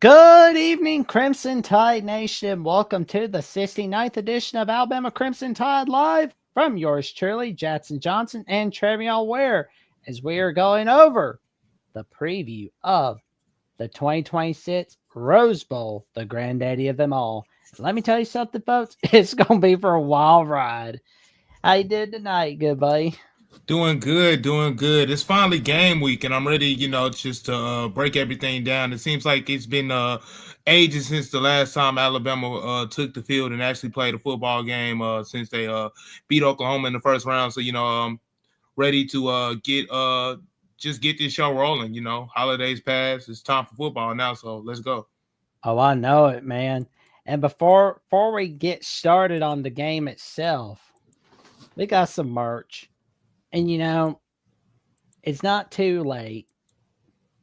Good evening, Crimson Tide Nation. Welcome to the 69th edition of Alabama Crimson Tide Live from yours truly, Jackson Johnson and Trevion Ware, as we are going over the preview of the 2026 Rose Bowl, the granddaddy of them all. Let me tell you something, folks. It's going to be for a wild ride. How you did tonight, good buddy? Doing good, doing good. It's finally game week, and I'm ready, just to break everything down. It seems like it's been ages since the last time Alabama took the field and actually played a football game since they beat Oklahoma in the first round. So, I'm ready to get this show rolling. Holidays passed. It's time for football now, so let's go. Oh, I know it, man. And before we get started on the game itself, we got some merch. And, it's not too late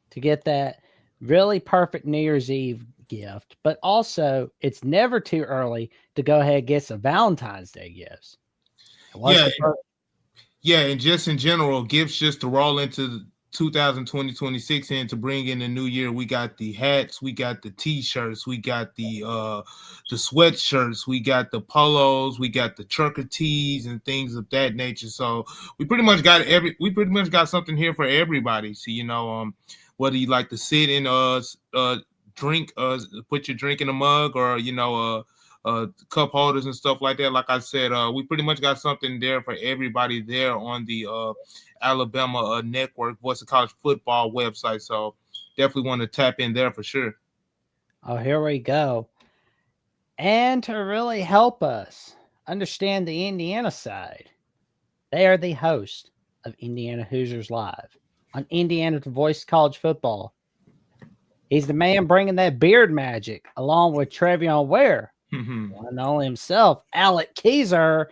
to get that really perfect New Year's Eve gift, but also it's never too early to go ahead and get some Valentine's Day gifts. Yeah, and just in general, gifts just to roll into 2026 and to bring in the new year. We got the hats, we got the t-shirts, we got the sweatshirts, we got the polos, we got the trucker tees and things of that nature. So we pretty much got something here for everybody. So whether you like to sit and drink, put your drink in a mug, or cup holders and stuff like that. Like I said, we pretty much got something there for everybody there on the Alabama Network Voice of College Football website. So definitely want to tap in there for sure. Oh, here we go. And to really help us understand the Indiana side, they are the host of Indiana Hoosiers Live on Indiana Voice College Football. He's the man bringing that beard magic along with Trevion Ware. One and only himself, Alec Keyser,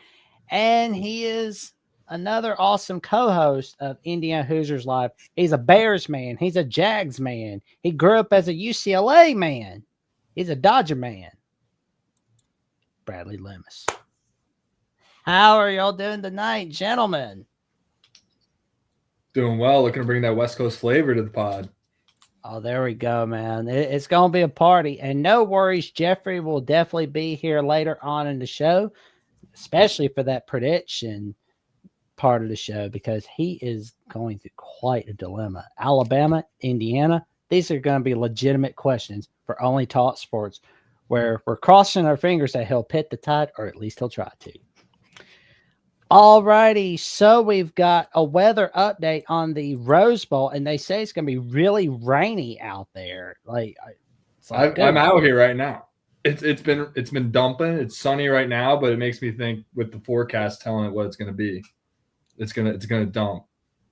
and he is another awesome co-host of Indiana Hoosiers Live. He's a Bears man. He's a Jags man. He grew up as a UCLA man. He's a Dodger man. Bradley Lemus. How are y'all doing tonight, gentlemen? Doing well. Looking to bring that West Coast flavor to the pod. Oh, there we go, man. It's going to be a party. And no worries, Jeffrey will definitely be here later on in the show, especially for that prediction part of the show, because he is going through quite a dilemma. Alabama, Indiana, these are going to be legitimate questions for Only Talk Sports, where we're crossing our fingers that he'll pit the tide, or at least he'll try to. All righty, so we've got a weather update on the Rose Bowl, and they say it's going to be really rainy out there. I'm out here right now. It's been dumping. It's sunny right now, but it makes me think with the forecast telling it what it's going to be. It's gonna dump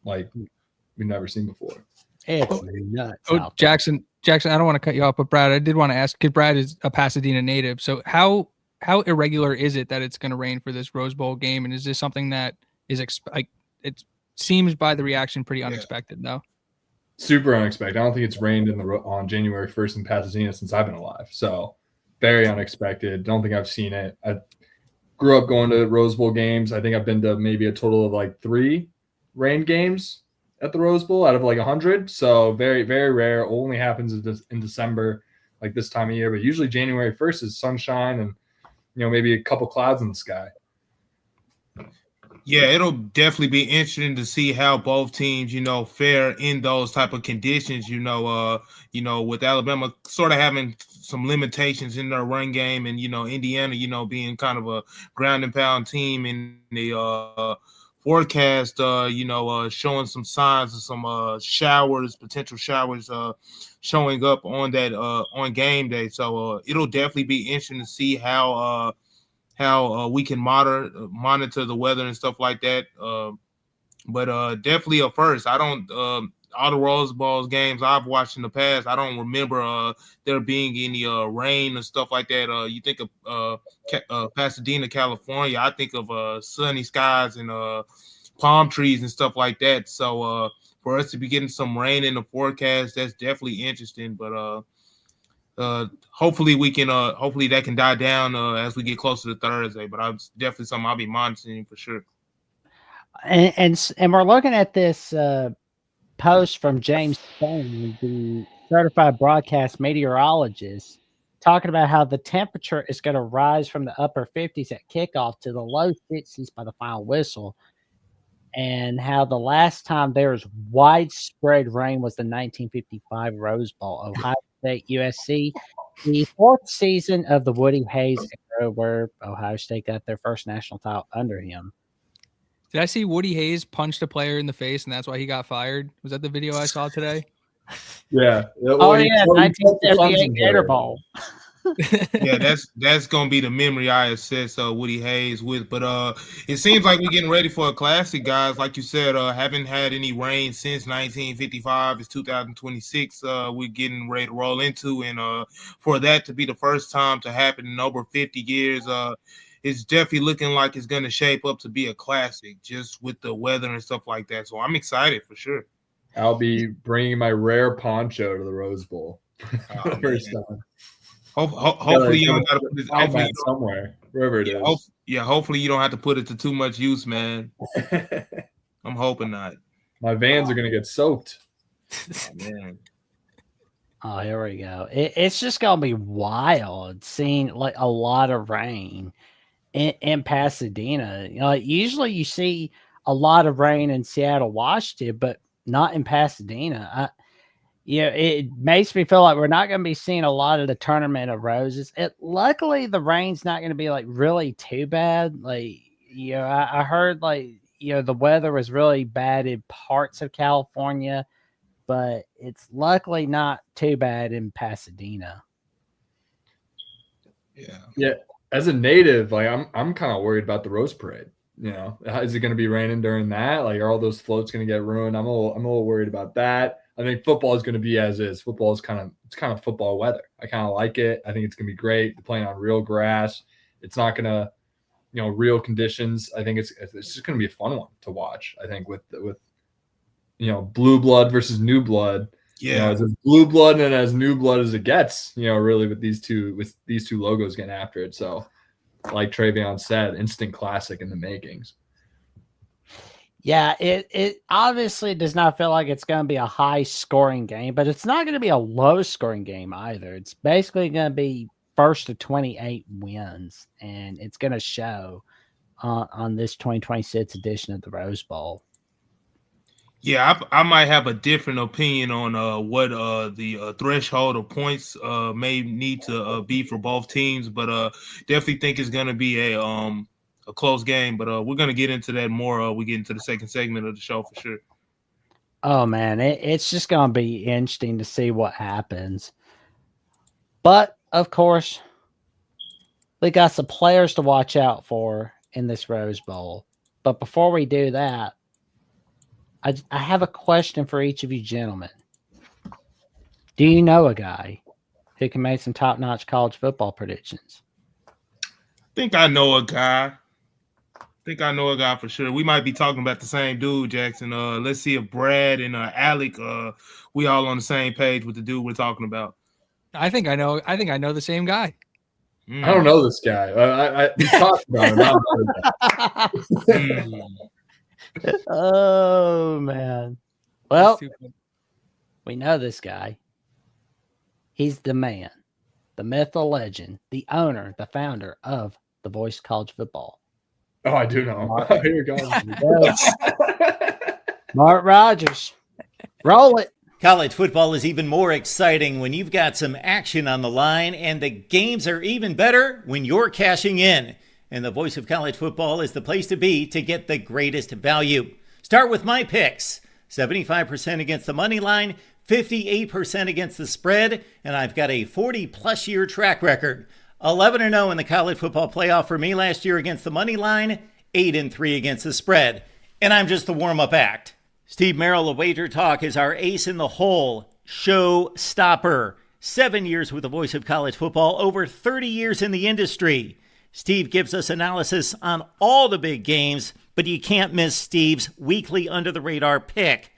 like we've never seen before. It's nuts. Oh, Jackson, I don't want to cut you off, but Brad, I did want to ask, because Brad is a Pasadena native, so how irregular is it that it's going to rain for this Rose Bowl game? And is this something that is it seems by the reaction pretty unexpected, though? Super unexpected. I don't think it's rained on January 1st in Pasadena since I've been alive. So very unexpected. Don't think I've seen it. I grew up going to Rose Bowl games. I think I've been to maybe a total of like 3 rain games at the Rose Bowl out of like 100. So very, very rare. Only happens in December, like this time of year. But usually January 1st is sunshine and maybe a couple clouds in the sky. Yeah, it'll definitely be interesting to see how both teams, fare in those type of conditions. With Alabama sort of having some limitations in their run game, and Indiana, being kind of a ground and pound team in the forecast, showing some signs of some potential showers, showing up on that on game day. So it'll definitely be interesting to see how we can monitor the weather and stuff like that. But definitely a first. I don't all the Rose Bowl games I've watched in the past, I don't remember there being any rain and stuff like that. You think of Pasadena, California, I think of sunny skies and palm trees and stuff like that. So for us to be getting some rain in the forecast, that's definitely interesting. But hopefully we can hopefully that can die down as we get closer to Thursday. But it's definitely something I'll be monitoring for sure. And we're looking at this post from James Stone, the certified broadcast meteorologist, talking about how the temperature is going to rise from the upper 50s at kickoff to the low 60s by the final whistle, and how the last time there was widespread rain was the 1955 Rose Bowl, Ohio State USC, the fourth season of the Woody Hayes era, where Ohio State got their first national title under him. Did I see Woody Hayes punched a player in the face and that's why he got fired? Was that the video I saw today? Yeah. Oh, yeah, 1978 Gator Bowl. Yeah, that's gonna be the memory I assess Woody Hayes with. But it seems like we're getting ready for a classic, guys. Like you said, haven't had any rain since 1955. It's 2026. We're getting ready to roll into, and for that to be the first time to happen in over 50 years, it's definitely looking like it's gonna shape up to be a classic, just with the weather and stuff like that. So I'm excited for sure. I'll be bringing my rare poncho to the Rose Bowl for the first time. Hopefully you don't got to put it hopefully somewhere, wherever it is. Hopefully you don't have to put it to too much use, man. I'm hoping not. My Vans are gonna get soaked. Oh, man. Oh, here we go. It's just gonna be wild seeing like a lot of rain in Pasadena. You know, like, usually you see a lot of rain in Seattle, Washington, but not in Pasadena. It makes me feel like we're not going to be seeing a lot of the Tournament of Roses. Luckily, the rain's not going to be like really too bad. Like, I heard like, the weather was really bad in parts of California, but it's luckily not too bad in Pasadena. Yeah. As a native, like I'm kind of worried about the Rose Parade. Is it going to be raining during that? Like, are all those floats going to get ruined? I'm a little worried about that. I think football is going to be as is. Football is kind of football weather. I kind of like it. I think it's going to be great. They're playing on real grass. It's not going to, real conditions. I think it's just going to be a fun one to watch. I think with blue blood versus new blood. Yeah, it's as blue blood and as new blood as it gets. Really with these two logos getting after it. So, like Travion said, instant classic in the makings. Yeah, it obviously does not feel like it's going to be a high-scoring game, but it's not going to be a low-scoring game either. It's basically going to be first to 28 wins, and it's going to show on this 2026 edition of the Rose Bowl. Yeah, I might have a different opinion on what the threshold of points may need to be for both teams, but definitely think it's going to be a close game, but we're going to get into that more. We get into the second segment of the show for sure. Oh, man, it's just going to be interesting to see what happens. But, of course, we got some players to watch out for in this Rose Bowl. But before we do that, I have a question for each of you gentlemen. Do you know a guy who can make some top-notch college football predictions? I think I know a guy. For sure. We might be talking about the same dude, Jackson. Let's see if Brad and Alec, we all on the same page with the dude we're talking about. I think I know the same guy. I don't know this guy. We talked about him. Oh, man. Well, we know this guy. He's the man, the myth, the legend, the owner, the founder of The Voice of College Football. Oh, I do know. Here we go. Mark Rogers. Roll it. College football is even more exciting when you've got some action on the line, and the games are even better when you're cashing in. And The Voice of College Football is the place to be to get the greatest value. Start with my picks. 75% against the money line, 58% against the spread, and I've got a 40-plus year track record. 11-0 in the college football playoff for me last year against the money line, 8-3 against the spread. And I'm just the warm-up act. Steve Merrill of Wager Talk is our ace in the hole, show stopper. 7 years with the Voice of College Football, over 30 years in the industry. Steve gives us analysis on all the big games, but you can't miss Steve's weekly under-the-radar pick.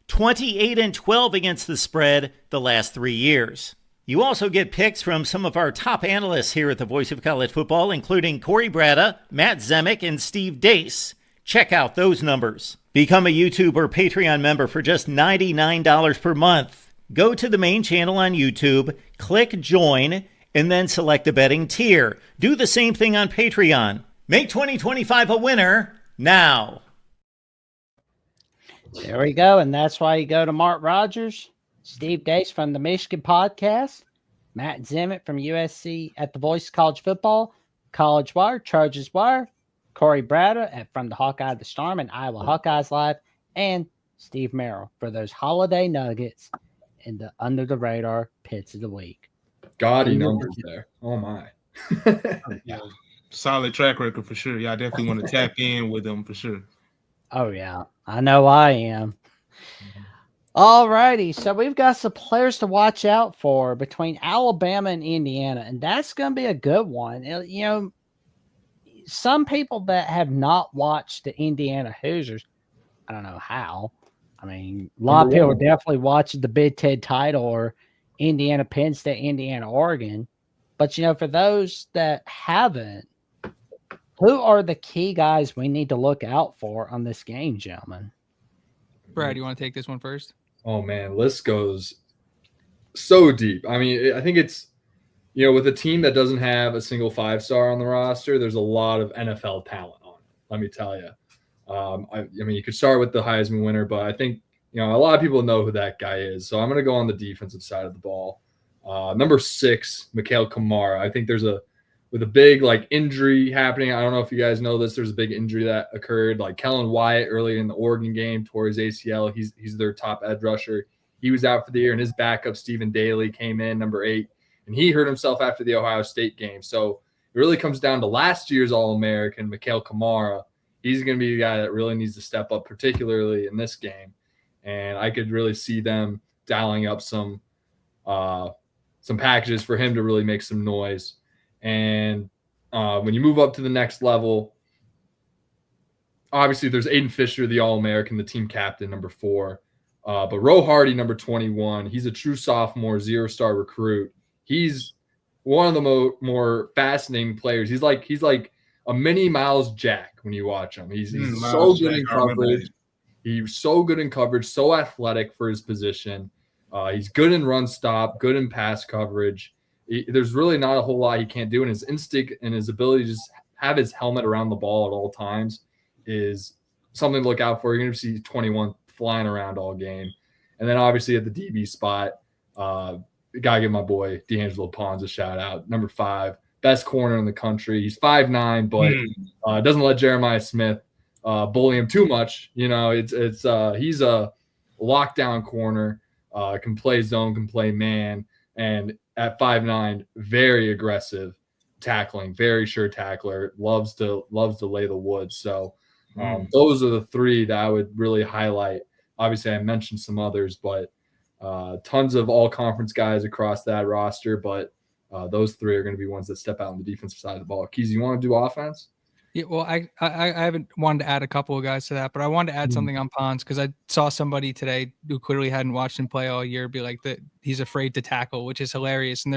28-12 against the spread the last 3 years. You also get picks from some of our top analysts here at the Voice of College Football, including Corey Bratta, Matt Zemek, and Steve Dace. Check out those numbers. Become a YouTube or Patreon member for just $99 per month. Go to the main channel on YouTube, click join, and then select the betting tier. Do the same thing on Patreon. Make 2025 a winner now. There we go. And that's why you go to Mark Rogers, Steve Gase from the Michigan Podcast, Matt Zimmett from USC at the Voice of College Football, College Wire, Chargers Wire, Corey Brada from the Hawkeye the Storm and Iowa Hawkeyes Live, and Steve Merrill for those holiday nuggets in the under the radar pits of the week. Gaudy numbers there. Oh my. Yeah. Solid track record for sure. Yeah, I definitely want to tap in with them for sure. Oh yeah, I know I am. All righty, so we've got some players to watch out for between Alabama and Indiana, and that's going to be a good one. You know, some people that have not watched the Indiana Hoosiers, I don't know how. I mean, a lot of people are definitely watching the Big Ten title or Indiana, Penn State, Indiana, Oregon. But, you know, for those that haven't, who are the key guys we need to look out for on this game, gentlemen? Brad, you want to take this one first? Oh, man, list goes so deep. I mean, I think it's, you know, with a team that doesn't have a single 5-star on the roster, there's a lot of NFL talent on it, let me tell you. I mean, you could start with the Heisman winner, but I think, you know, a lot of people know who that guy is. So I'm going to go on the defensive side of the ball. Number 6, Mikhail Kamara. I think with a big like injury happening. I don't know if you guys know this. There's a big injury that occurred. Like Kellen Wyatt early in the Oregon game tore his ACL. He's their top edge rusher. He was out for the year, and his backup Stephen Daly came in, number 8. And he hurt himself after the Ohio State game. So it really comes down to last year's All-American, Mikhail Kamara. He's going to be the guy that really needs to step up, particularly in this game. And I could really see them dialing up some packages for him to really make some noise. And when you move up to the next level, obviously there's Aiden Fisher, the All-American, the team captain, number 4. But Ro Hardy, number 21, he's a true sophomore, 0-star recruit. He's one of the more fascinating players. He's like a mini Miles Jack when you watch him. He's so good in coverage. He's so good in coverage, so athletic for his position. He's good in run stop, good in pass coverage. There's really not a whole lot he can't do. And his instinct and his ability to just have his helmet around the ball at all times is something to look out for. You're going to see 21 flying around all game. And then obviously at the DB spot, gotta give my boy D'Angelo Pons a shout out. Number 5, best corner in the country. He's 5'9", but doesn't let Jeremiah Smith bully him too much. You know, he's a lockdown corner, can play zone, can play man, and at 5'9", very aggressive tackling, very sure tackler, loves to lay the wood. So those are the 3 that I would really highlight. Obviously, I mentioned some others, but tons of all-conference guys across that roster, but those 3 are going to be ones that step out on the defensive side of the ball. Keys, you want to do offense? Yeah, well, I haven't wanted to add a couple of guys to that, but I wanted to add something on Pons because I saw somebody today who clearly hadn't watched him play all year be like that he's afraid to tackle, which is hilarious. And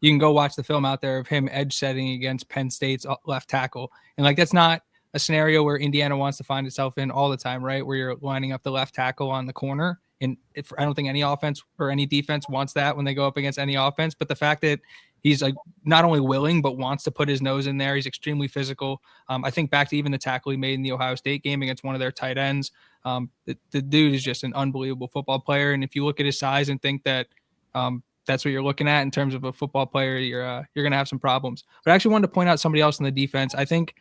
you can go watch the film out there of him edge setting against Penn State's left tackle, and like that's not a scenario where Indiana wants to find itself in all the time, right? Where you're lining up the left tackle on the corner. And I don't think any offense or any defense wants that when they go up against any offense. But the fact that he's like not only willing, but wants to put his nose in there. He's extremely physical. I think back to even the tackle he made in the Ohio State game against one of their tight ends. The dude is just an unbelievable football player. And if you look at his size and think that that's what you're looking at in terms of a football player, you're going to have some problems. But I actually wanted to point out somebody else in the defense. I think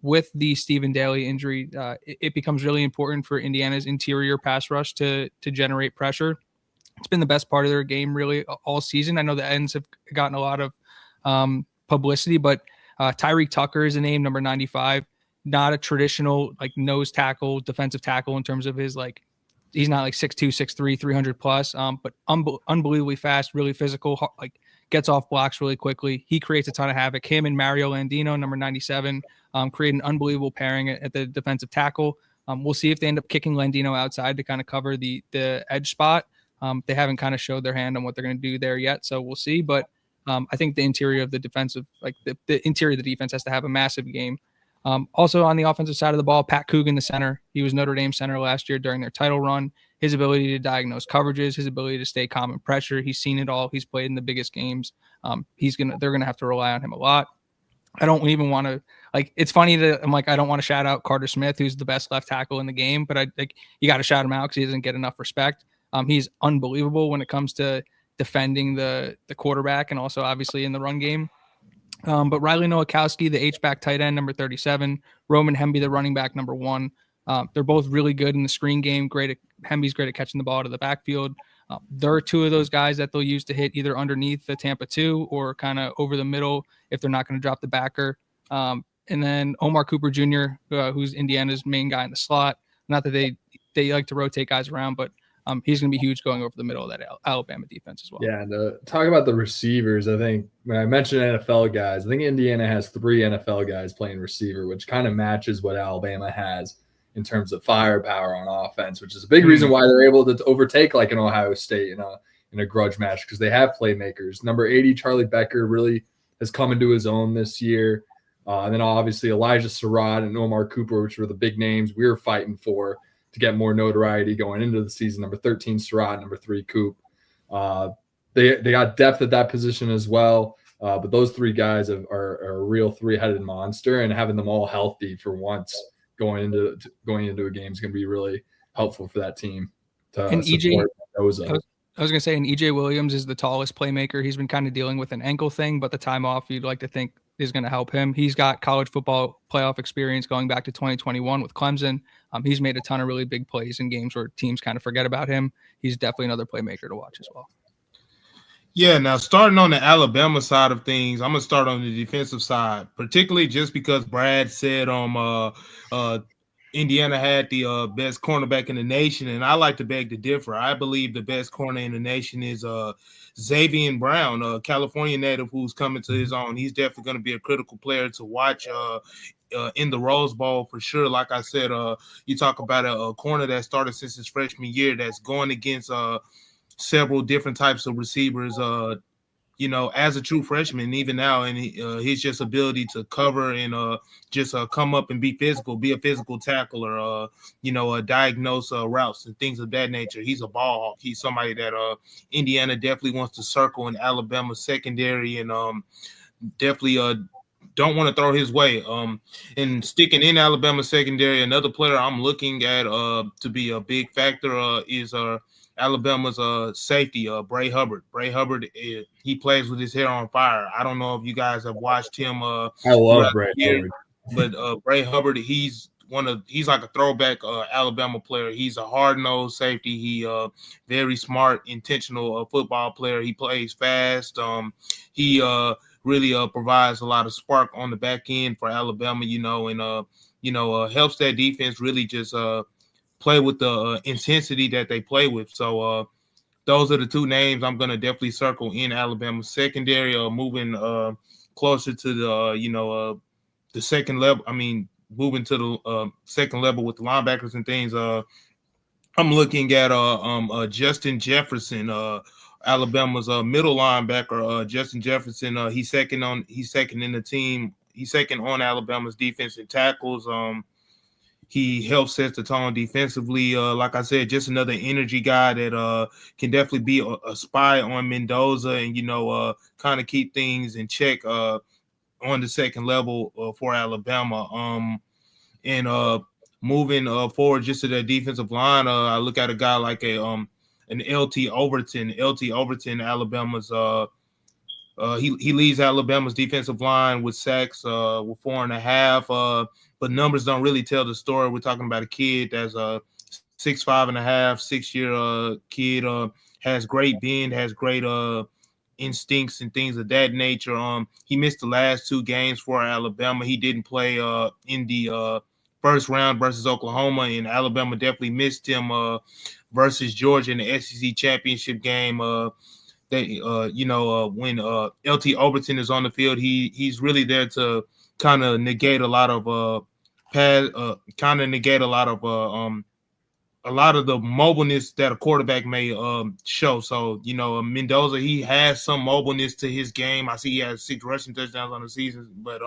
with the Stephen Daly injury, it becomes really important for Indiana's interior pass rush to generate pressure. It's been the best part of their game really all season. I know the ends have gotten a lot of publicity, but Tyreek Tucker is a name, number 95, not a traditional like nose tackle, defensive tackle in terms of his like, he's not like 6'2", 6'3", 300 plus, but unbelievably fast, really physical, like gets off blocks really quickly. He creates a ton of havoc. Him and Mario Landino, number 97, create an unbelievable pairing at the defensive tackle. We'll see if they end up kicking Landino outside to kind of cover the edge spot. They haven't kind of showed their hand on what they're going to do there yet, so we'll see. But I think the interior of the defensive, like the interior of the defense has to have a massive game. Also on the offensive side of the ball, Pat Coogan, the center. He was Notre Dame center last year during their title run. His ability to diagnose coverages, his ability to stay calm in pressure. He's seen it all. He's played in the biggest games. They're gonna have to rely on him a lot. I don't even want to it's funny that I don't want to shout out Carter Smith, who's the best left tackle in the game, but you got to shout him out because he doesn't get enough respect. He's unbelievable when it comes to defending the quarterback and also obviously in the run game. But Riley Nowakowski, the H-back tight end, number 37, Roman Hemby, the running back, number 1. They're both really good in the screen game. Hemby's great at catching the ball out of the backfield. There are 2 of those guys that they'll use to hit either underneath the Tampa 2 or kind of over the middle if they're not going to drop the backer. And then Omar Cooper Jr., who's Indiana's main guy in the slot. Not that they like to rotate guys around, but he's going to be huge going over the middle of that Alabama defense as well. Yeah, and talk about the receivers, I think when I mentioned NFL guys, I think Indiana has 3 NFL guys playing receiver, which kind of matches what Alabama has in terms of firepower on offense, which is a big reason why they're able to overtake like an Ohio State in a grudge match, because they have playmakers. Number 80, Charlie Becker, really has come into his own this year. And then obviously Elijah Surratt and Omar Cooper, which were the big names we were fighting for to get more notoriety going into the season. Number 13, Surratt, number 3, Coop. They got depth at that position as well. But those 3 guys are a real 3-headed monster, and having them all healthy for once going into a game is going to be really helpful for that team to and support those. I was going to say, and EJ Williams is the tallest playmaker. He's been kind of dealing with an ankle thing, but the time off you'd like to think is going to help him. He's got college football playoff experience going back to 2021 with Clemson. He's made a ton of really big plays in games where teams kind of forget about him. He's definitely another playmaker to watch as well. Yeah, now starting on the Alabama side of things, I'm going to start on the defensive side, particularly just because Brad said Indiana had the best cornerback in the nation, and I like to beg to differ. I believe the best corner in the nation is Xavier Brown, a California native who's coming to his own. He's definitely going to be a critical player to watch in the Rose Bowl for sure. Like I said, you talk about a corner that started since his freshman year that's going against several different types of receivers, as a true freshman, even now, and his just ability to cover and just come up and be a physical tackler, diagnose routes and things of that nature. He's a ball hawk. He's somebody that Indiana definitely wants to circle in Alabama secondary, and definitely don't want to throw his way. And sticking in Alabama secondary, another player I'm looking at to be a big factor is Alabama's safety, Bray Hubbard. Bray Hubbard, he plays with his hair on fire. I don't know if you guys have watched him. I love Bray Hubbard. But Bray Hubbard, he's like a throwback Alabama player. He's a hard-nosed safety. He very smart, intentional football player. He plays fast. He really provides a lot of spark on the back end for Alabama, and helps that defense really just play with the intensity that they play with. So those are the 2 names I'm going to definitely circle in Alabama secondary, moving closer to the second level. I mean, moving to the second level with the linebackers and things. I'm looking at Justin Jefferson, Alabama's middle linebacker. Justin Jefferson, he's second in the team. He's second on Alabama's defensive tackles. He helps set the tone defensively. Like I said, just another energy guy that can definitely be a spy on Mendoza and, kind of keep things in check on the second level for Alabama. And moving forward just to the defensive line, I look at a guy like an LT Overton. LT Overton, Alabama's he leads Alabama's defensive line with sacks with 4.5. But numbers don't really tell the story. We're talking about a kid that's a 6'5.5", 6-year kid, has great bend, has great instincts and things of that nature. He missed the last 2 games for Alabama. He didn't play in the first round versus Oklahoma, and Alabama definitely missed him versus Georgia in the SEC championship game. When LT Overton is on the field, he's really there to kind of negate a lot of a lot of the mobileness that a quarterback may show. So, Mendoza, he has some mobileness to his game. I see he has 6 rushing touchdowns on the season. But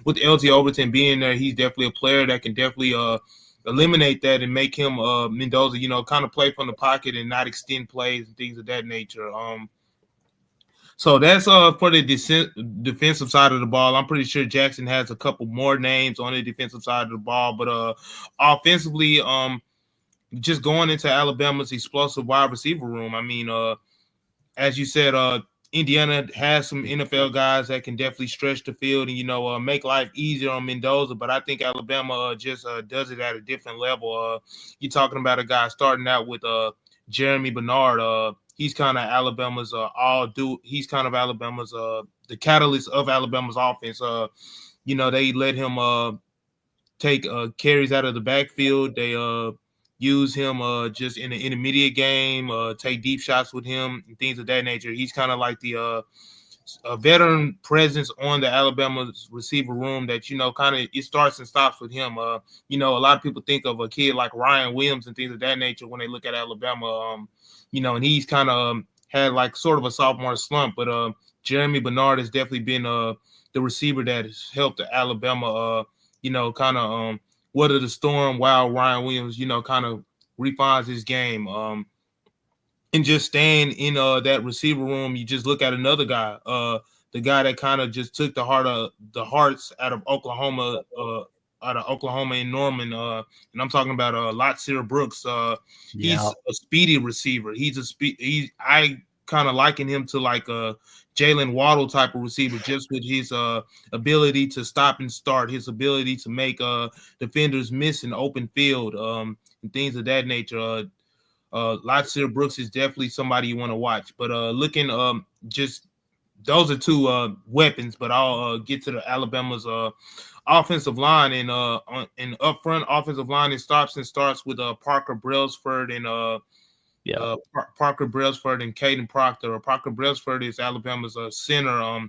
with LT Overton being there, he's definitely a player that can definitely eliminate that and make him Mendoza, kind of play from the pocket and not extend plays and things of that nature. So that's for the defensive side of the ball. I'm pretty sure Jackson has a couple more names on the defensive side of the ball, but offensively, just going into Alabama's explosive wide receiver room. I mean, as you said, Indiana has some NFL guys that can definitely stretch the field and make life easier on Mendoza. But I think Alabama just does it at a different level. You're talking about a guy starting out with Jeremy Bernard. He's kind of Alabama's He's kind of Alabama's the catalyst of Alabama's offense. They let him take carries out of the backfield. They use him just in the intermediate game, take deep shots with him and things of that nature. He's kind of like the a veteran presence on the Alabama receiver room that, kind of it starts and stops with him. A lot of people think of a kid like Ryan Williams and things of that nature when they look at Alabama, and he's kind of had like sort of a sophomore slump, but Jeremy Bernard has definitely been the receiver that has helped Alabama, kind of weather the storm while Ryan Williams, kind of refines his game. And just staying in that receiver room, you just look at another guy, the guy that kind of just took the hearts out of Oklahoma in Norman, and I'm talking about Lotsier Brooks. He's a speedy receiver. I kind of liken him to like a Jalen Waddle type of receiver, just with his ability to stop and start, his ability to make defenders miss in open field, and things of that nature. Lotsier Brooks is definitely somebody you want to watch. But looking just those are 2 weapons, but I'll get to the Alabama's offensive line and up front offensive line. It stops with Parker Brailsford and Parker Brailsford and Caden Proctor. Parker Brailsford is Alabama's center.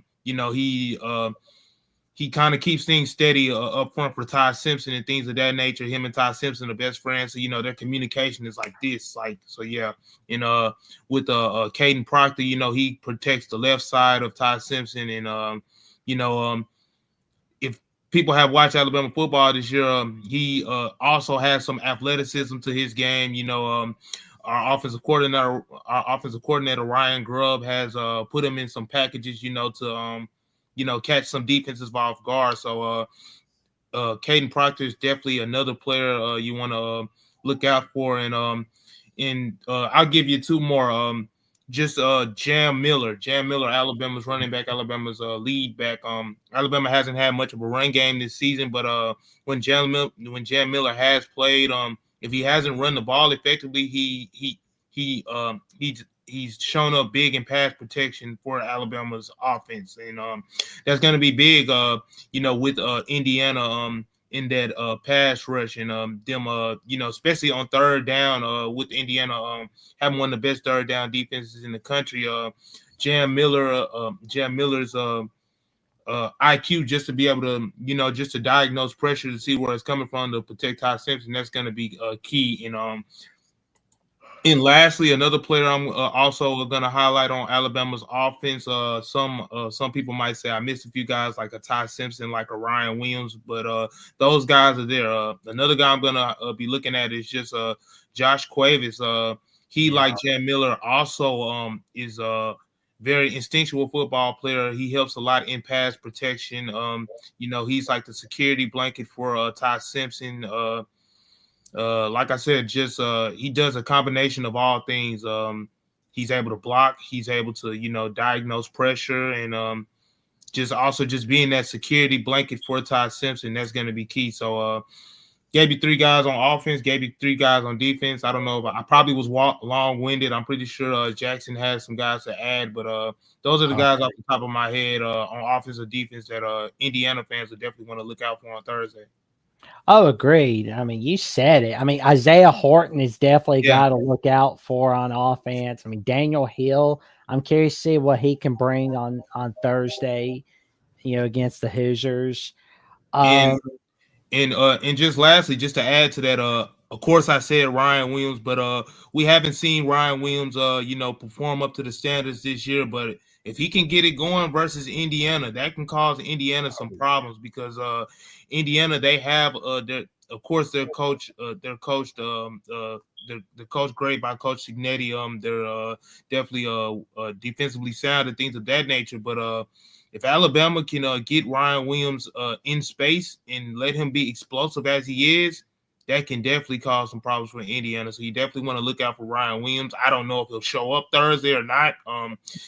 He kind of keeps things steady up front for Ty Simpson and things of that nature. Him and Ty Simpson are best friends, so their communication is like this, yeah. And with Caden Proctor, he protects the left side of Ty Simpson, and if people have watched Alabama football this year, he also has some athleticism to his game. Our offensive coordinator Ryan Grubb has put him in some packages, to catch some defenses off guard. So Caden Proctor is definitely another player you want to look out for. And I'll give you 2 more. Just Jam Miller, Alabama's running back, Alabama's lead back. Alabama hasn't had much of a run game this season, but when Jam Miller has played, if he hasn't run the ball effectively, he's shown up big in pass protection for Alabama's offense, and that's going to be big, with Indiana in that pass rush, and them, especially on third down, with Indiana having one of the best third down defenses in the country. Jam Miller's IQ, just to be able to, just to diagnose pressure to see where it's coming from to protect Ty Simpson, that's going to be key. And lastly, another player I'm also going to highlight on Alabama's offense. Some people might say I missed a few guys like a Ty Simpson, like a Ryan Williams, but those guys are there. Another guy I'm going to be looking at is just Josh Cuevas. He, like Jam Miller, also is a very instinctual football player. He helps a lot in pass protection. He's like the security blanket for Ty Simpson. Like I said, just he does a combination of all things. He's able to block, he's able to, diagnose pressure, and just being that security blanket for Ty Simpson, that's going to be key. So gave you 3 guys on offense, gave you 3 guys on defense. I don't know, but I probably was long-winded. I'm pretty sure Jackson has some guys to add, but those are the guys off the top of my head on offense or defense that Indiana fans will definitely want to look out for on Thursday. Oh, agreed. I mean, you said it. I mean, Isaiah Horton is definitely a guy to look out for on offense. I mean, Daniel Hill, I'm curious to see what he can bring on Thursday, against the Hoosiers. And just lastly, just to add to that, Of course, I said Ryan Williams, but we haven't seen Ryan Williams, perform up to the standards this year. But if he can get it going versus Indiana, that can cause Indiana some problems because Indiana, they have of course their coach, they're coached they're coached great by Coach Signetti. They're definitely defensively sound and things of that nature. But if Alabama can get Ryan Williams in space and let him be explosive as he is, that can definitely cause some problems for Indiana. So you definitely want to look out for Ryan Williams. I don't know if he'll show up Thursday or not.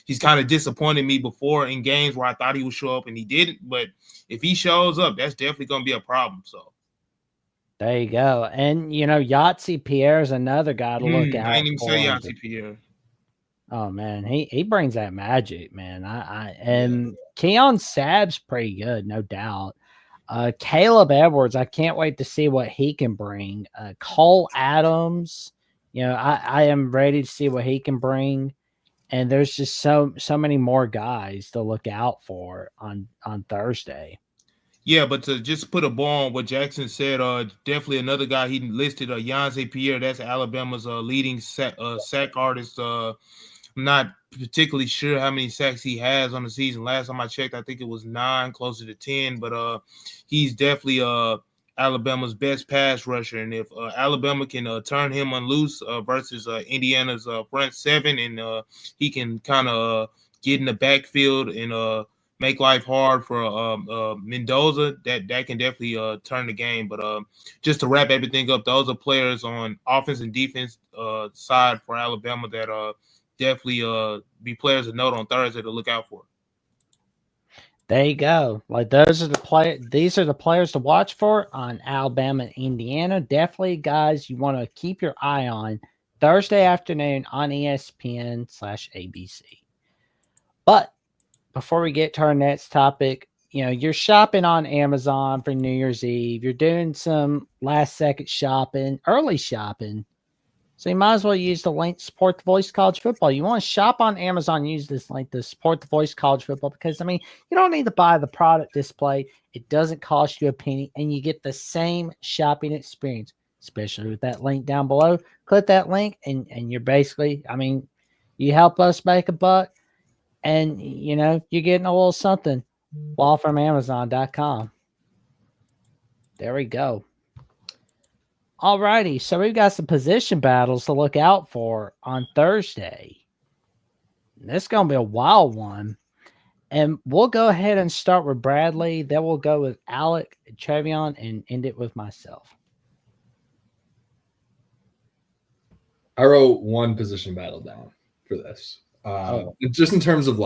He's kind of disappointed me before in games where I thought he would show up and he didn't. But if he shows up, that's definitely going to be a problem. So there you go. And Yahtzee Pierre is another guy to look out I didn't even for. say Yahtzee Pierre. Oh man, he brings that magic, man. And Keon Sabb's pretty good, no doubt. Caleb Edwards, I can't wait to see what he can bring. Cole Adams, I am ready to see what he can bring. And there's just so many more guys to look out for on Thursday. Yeah, but to just put a ball on what Jackson said, definitely another guy he listed, Yahtzee Pierre. That's Alabama's leading sack artist. I'm not particularly sure how many sacks he has on the season. Last time I checked, I think it was 9, closer to 10. But he's definitely Alabama's best pass rusher. And if Alabama can turn him loose versus Indiana's front seven, and he can kind of get in the backfield and make life hard for Mendoza, that can definitely turn the game. But just to wrap everything up, those are players on offense and defense side for Alabama that definitely be players to note on Thursday to look out for. There you go. Like these are the players to watch for on Alabama and Indiana. Definitely guys you want to keep your eye on Thursday afternoon on ESPN/ABC. But before we get to our next topic, you're shopping on Amazon for New Year's Eve. You're doing some last second shopping, early shopping. So you might as well use the link to support the Voice College Football. You want to shop on Amazon, use this link to support the Voice College Football because, you don't need to buy the product display. It doesn't cost you a penny, and you get the same shopping experience, especially with that link down below. Click that link, and you're basically, you help us make a buck, and, you're getting a little something all from Amazon.com. There we go. Alrighty, so we've got some position battles to look out for on Thursday. This is going to be a wild one. And we'll go ahead and start with Bradley. Then we'll go with Alec, Trevion, and end it with myself. I wrote one position battle down for this. Just in terms of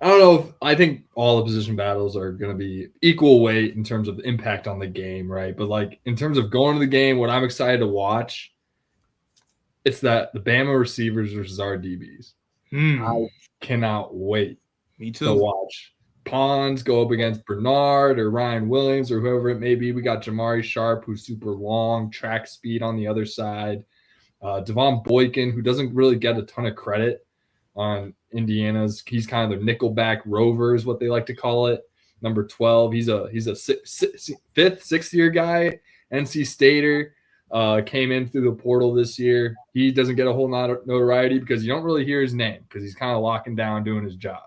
I don't know I think all the position battles are going to be equal weight in terms of the impact on the game, right? But in terms of going to the game, what I'm excited to watch, it's that the Bama receivers versus our DBs. I cannot wait to watch Pons go up against Bernard or Ryan Williams or whoever it may be. We got Jamari Sharp, who's super long, track speed on the other side. Devon Boykin, who doesn't really get a ton of credit on Indiana's. He's kind of their nickelback rover is what they like to call it. Number 12. He's a sixth year guy. NC Stater came in through the portal this year. He doesn't get a whole lot of notoriety because you don't really hear his name because he's kind of locking down doing his job.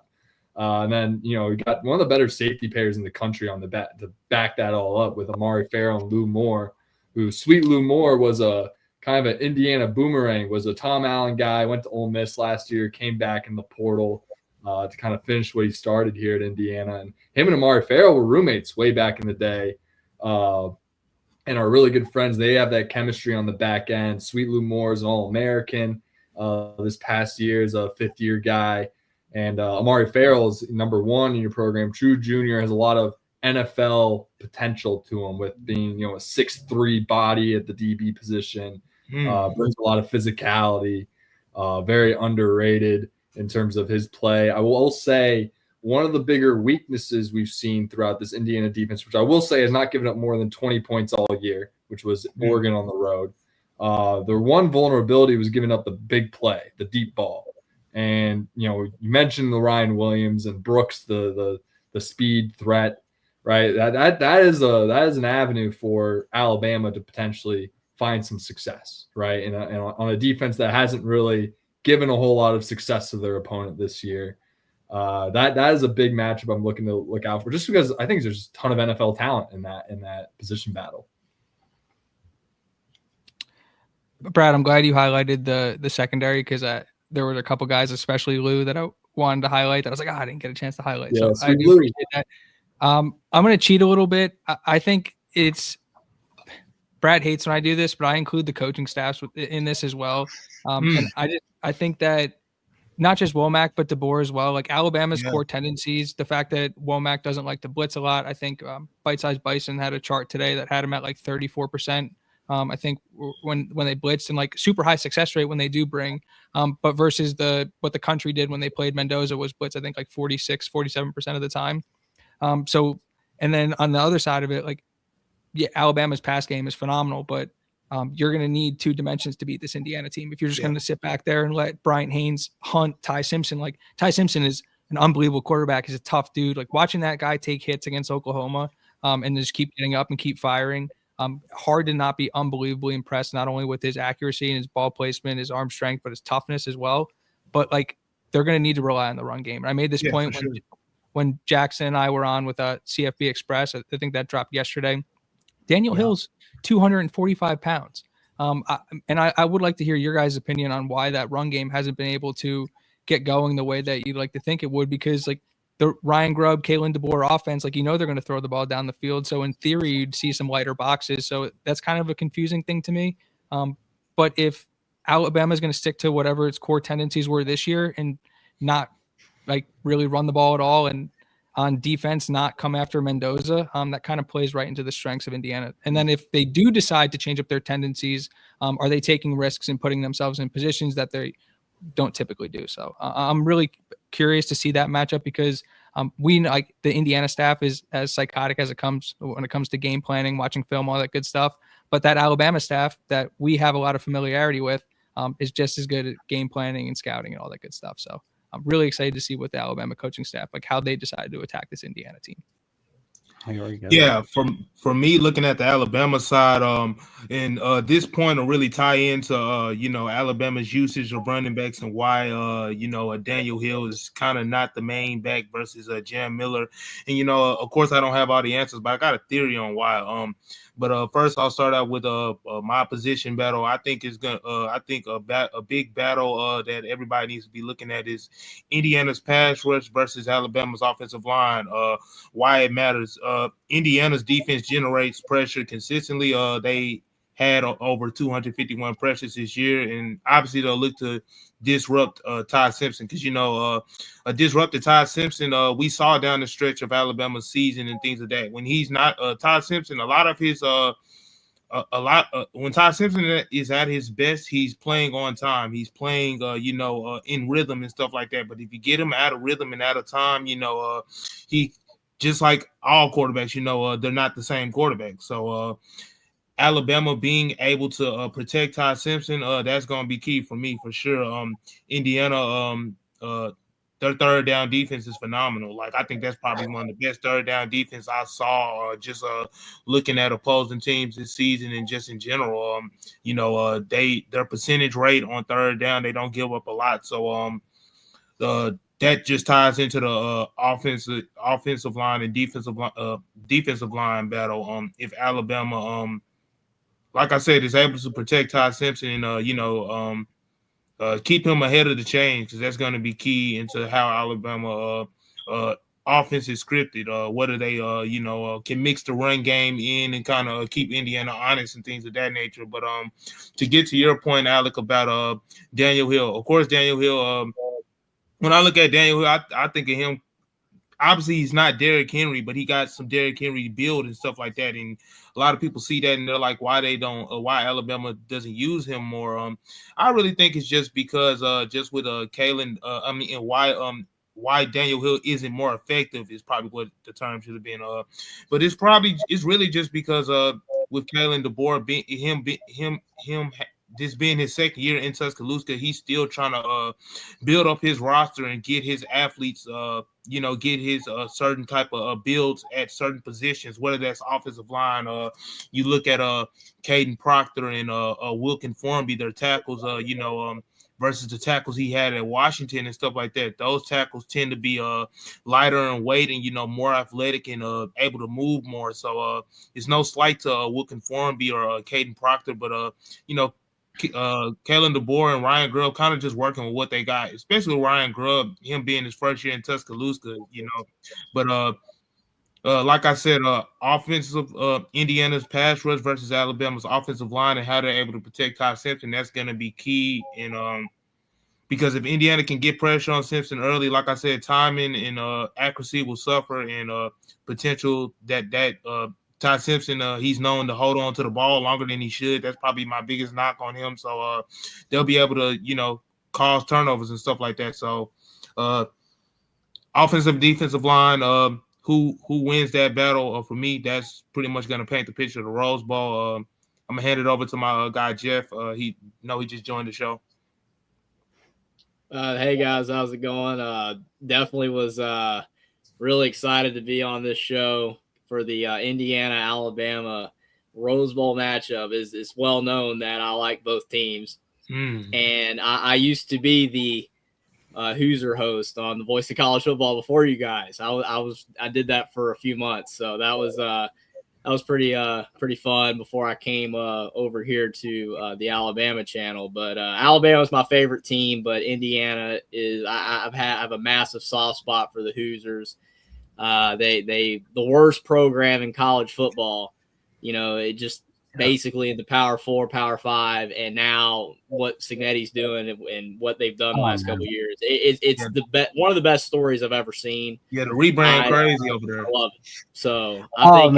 And then, we got one of the better safety pairs in the country on the bat to back that all up with Amari Farrell and Lou Moore, who sweet Lou Moore was a kind of an Indiana boomerang, was a Tom Allen guy, went to Ole Miss last year, came back in the portal to kind of finish what he started here at Indiana. And him and Amari Farrell were roommates way back in the day and are really good friends. They have that chemistry on the back end. Sweet Lou Moore is an All-American this past year, is a fifth-year guy. And Amari Farrell is number 1 in your program. True junior, has a lot of NFL potential to him with being, a 6'3" body at the DB position. Brings a lot of physicality, very underrated in terms of his play. I will say one of the bigger weaknesses we've seen throughout this Indiana defense, which I will say has not given up more than 20 points all year, which was Oregon on the road. Their one vulnerability was giving up the big play, the deep ball. And, you mentioned the Ryan Williams and Brooks, the speed threat, right? That is an avenue for Alabama to potentially find some success, right? And on a defense that hasn't really given a whole lot of success to their opponent this year. That is a big matchup I'm looking to look out for, just because I think there's a ton of NFL talent in that position battle. Brad, I'm glad you highlighted the secondary, because there were a couple guys, especially Lou, that I wanted to highlight that I was like, I didn't get a chance to highlight. Yeah, so I do appreciate that. I'm going to cheat a little bit. I think Brad hates when I do this, but I include the coaching staffs in this as well. And I think that not just Womack, but DeBoer as well. Like Alabama's core tendencies, the fact that Womack doesn't like to blitz a lot. I think Bite Size Bison had a chart today that had him at like 34%. I think when they blitzed, and like super high success rate when they do bring, but versus what the country did when they played Mendoza was blitz, I think like 47% of the time. And then on the other side of it, like, yeah, Alabama's pass game is phenomenal, but you're going to need two dimensions to beat this Indiana team. If you're just going to sit back there and let Bryant Haynes hunt Ty Simpson, like Ty Simpson is an unbelievable quarterback. He's a tough dude. Like watching that guy take hits against Oklahoma and just keep getting up and keep firing. Hard to not be unbelievably impressed, not only with his accuracy and his ball placement, his arm strength, but his toughness as well. But like they're going to need to rely on the run game. And I made this point when Jackson and I were on with CFB Express. I think that dropped yesterday. Daniel Hill's 245 pounds. I would like to hear your guys' opinion on why that run game hasn't been able to get going the way that you'd like to think it would, because like the Ryan Grubb, Kalen DeBoer offense, like, they're going to throw the ball down the field. So in theory, you'd see some lighter boxes. So that's kind of a confusing thing to me. But if Alabama is going to stick to whatever its core tendencies were this year and not like really run the ball at all, and on defense not come after Mendoza, that kind of plays right into the strengths of Indiana. And then if they do decide to change up their tendencies, are they taking risks and putting themselves in positions that they don't typically do? So I'm really curious to see that matchup, because we, like, the Indiana staff is as psychotic as it comes when it comes to game planning, watching film, all that good stuff. But that Alabama staff that we have a lot of familiarity with is just as good at game planning and scouting and all that good stuff. So I'm really excited to see what the Alabama coaching staff, like how they decided to attack this Indiana team. Here we go. Yeah, for me, looking at the Alabama side, and this point will really tie into Alabama's usage of running backs and why Daniel Hill is kind of not the main back versus Jam Miller. And of course, I don't have all the answers, but I got a theory on why. But first, I'll start out with my position battle. I think is gonna. I think a big battle that everybody needs to be looking at is Indiana's pass rush versus Alabama's offensive line. Why it matters. Indiana's defense generates pressure consistently. They had over 251 pressures this year, and obviously they'll look to disrupt Ty Simpson, because a disrupted Ty Simpson we saw down the stretch of Alabama's season and things of that. When he's not Ty Simpson, a lot of his when Ty Simpson is at his best, he's playing on time. He's playing in rhythm and stuff like that. But if you get him out of rhythm and out of time, he, just like all quarterbacks, they're not the same quarterback. So Alabama being able to protect Ty Simpson, that's going to be key for me for sure. Indiana, their third down defense is phenomenal. Like, I think that's probably one of the best third down defense I saw just looking at opposing teams this season and just in general. Their percentage rate on third down, they don't give up a lot. So that just ties into the offensive line and defensive line battle. If Alabama like I said, is able to protect Ty Simpson and keep him ahead of the chain, because that's going to be key into how Alabama offense is scripted. Whether they can mix the run game in and kind of keep Indiana honest and things of that nature. But to get to your point, Alec, about Daniel Hill, of course, Daniel Hill. When I look at Daniel Hill, I think of him. Obviously, he's not Derrick Henry, but he got some Derrick Henry build and stuff like that. And a lot of people see that and they're like, why Alabama doesn't use him more? I really think it's just because just with Kalen, and why Daniel Hill isn't more effective is probably what the term should have been. But it's really just because with Kalen DeBoer this being his second year in Tuscaloosa, he's still trying to build up his roster and get his athletes, get his certain type of builds at certain positions, whether that's offensive line. You look at Caden Proctor and Wilkin Formby, their tackles, versus the tackles he had at Washington and stuff like that. Those tackles tend to be lighter in weight and, more athletic and able to move more. So it's no slight to Wilkin Formby or Caden Proctor, but, Kalen DeBoer and Ryan Grubb kind of just working with what they got, especially with Ryan Grubb, him being his first year in Tuscaloosa, But like I said, offensive Indiana's pass rush versus Alabama's offensive line and how they're able to protect Ty Simpson, that's going to be key. And because if Indiana can get pressure on Simpson early, like I said, timing and accuracy will suffer, and potential that Ty Simpson, he's known to hold on to the ball longer than he should. That's probably my biggest knock on him. So they'll be able to, cause turnovers and stuff like that. So offensive, defensive line, who wins that battle? For me, that's pretty much going to paint the picture of the Rose Bowl. I'm going to hand it over to my guy, Jeff. He just joined the show. Hey, guys. How's it going? Definitely was really excited to be on this show for the Indiana-Alabama Rose Bowl matchup. It's well known that I like both teams. And I used to be the Hoosier host on the Voice of College Football before you guys. I did that for a few months, so that was pretty fun before I came over here to the Alabama channel. But Alabama is my favorite team, but Indiana is I have a massive soft spot for the Hoosiers. The worst program in college football. It just basically in the Power 4, Power 5, and now what Signetti's doing and what they've done the last couple of years. It's one of the best stories I've ever seen. Yeah, the rebrand crazy over there. I love it. So I think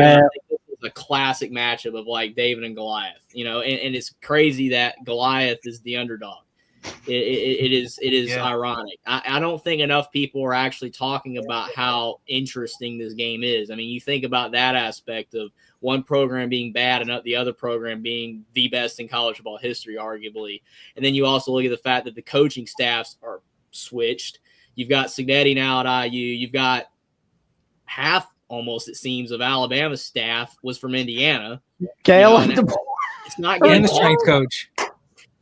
this is a classic matchup of like David and Goliath. And it's crazy that Goliath is the underdog. It is ironic. I don't think enough people are actually talking about how interesting this game is. I mean, you think about that aspect of one program being bad and the other program being the best in college football history, arguably. And then you also look at the fact that the coaching staffs are switched. You've got Signetti now at IU. You've got half, almost it seems, of Alabama's staff was from Indiana. It's not getting the strength coach.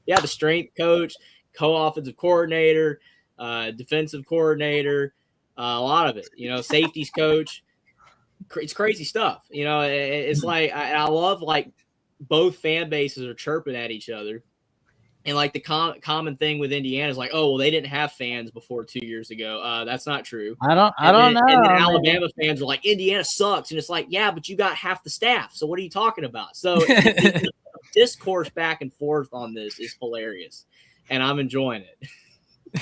Yeah, the strength coach, co-offensive coordinator, defensive coordinator, a lot of it. Safeties coach. It's crazy stuff. It's like I love like both fan bases are chirping at each other, and like the common thing with Indiana is like, oh well, they didn't have fans before 2 years ago. That's not true. I don't know. And then Alabama fans are like, Indiana sucks, and it's like, yeah, but you got half the staff. So what are you talking about? So the discourse back and forth on this is hilarious, and I'm enjoying it.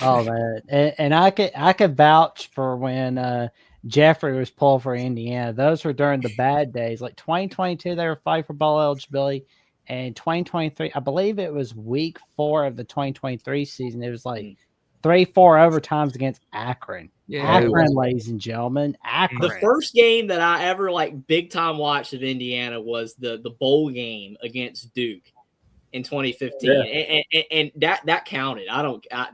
Oh man, and I could vouch for when Jeffrey was pulled for Indiana. Those were during the bad days. Like 2022, they were fighting for bowl eligibility, and 2023, I believe it was week 4 of the 2023 season. It was like 3-4 overtimes against Akron. Yeah, Akron, ladies and gentlemen, Akron. The first game that I ever like big time watched of Indiana was the bowl game against Duke in 2015, and that counted.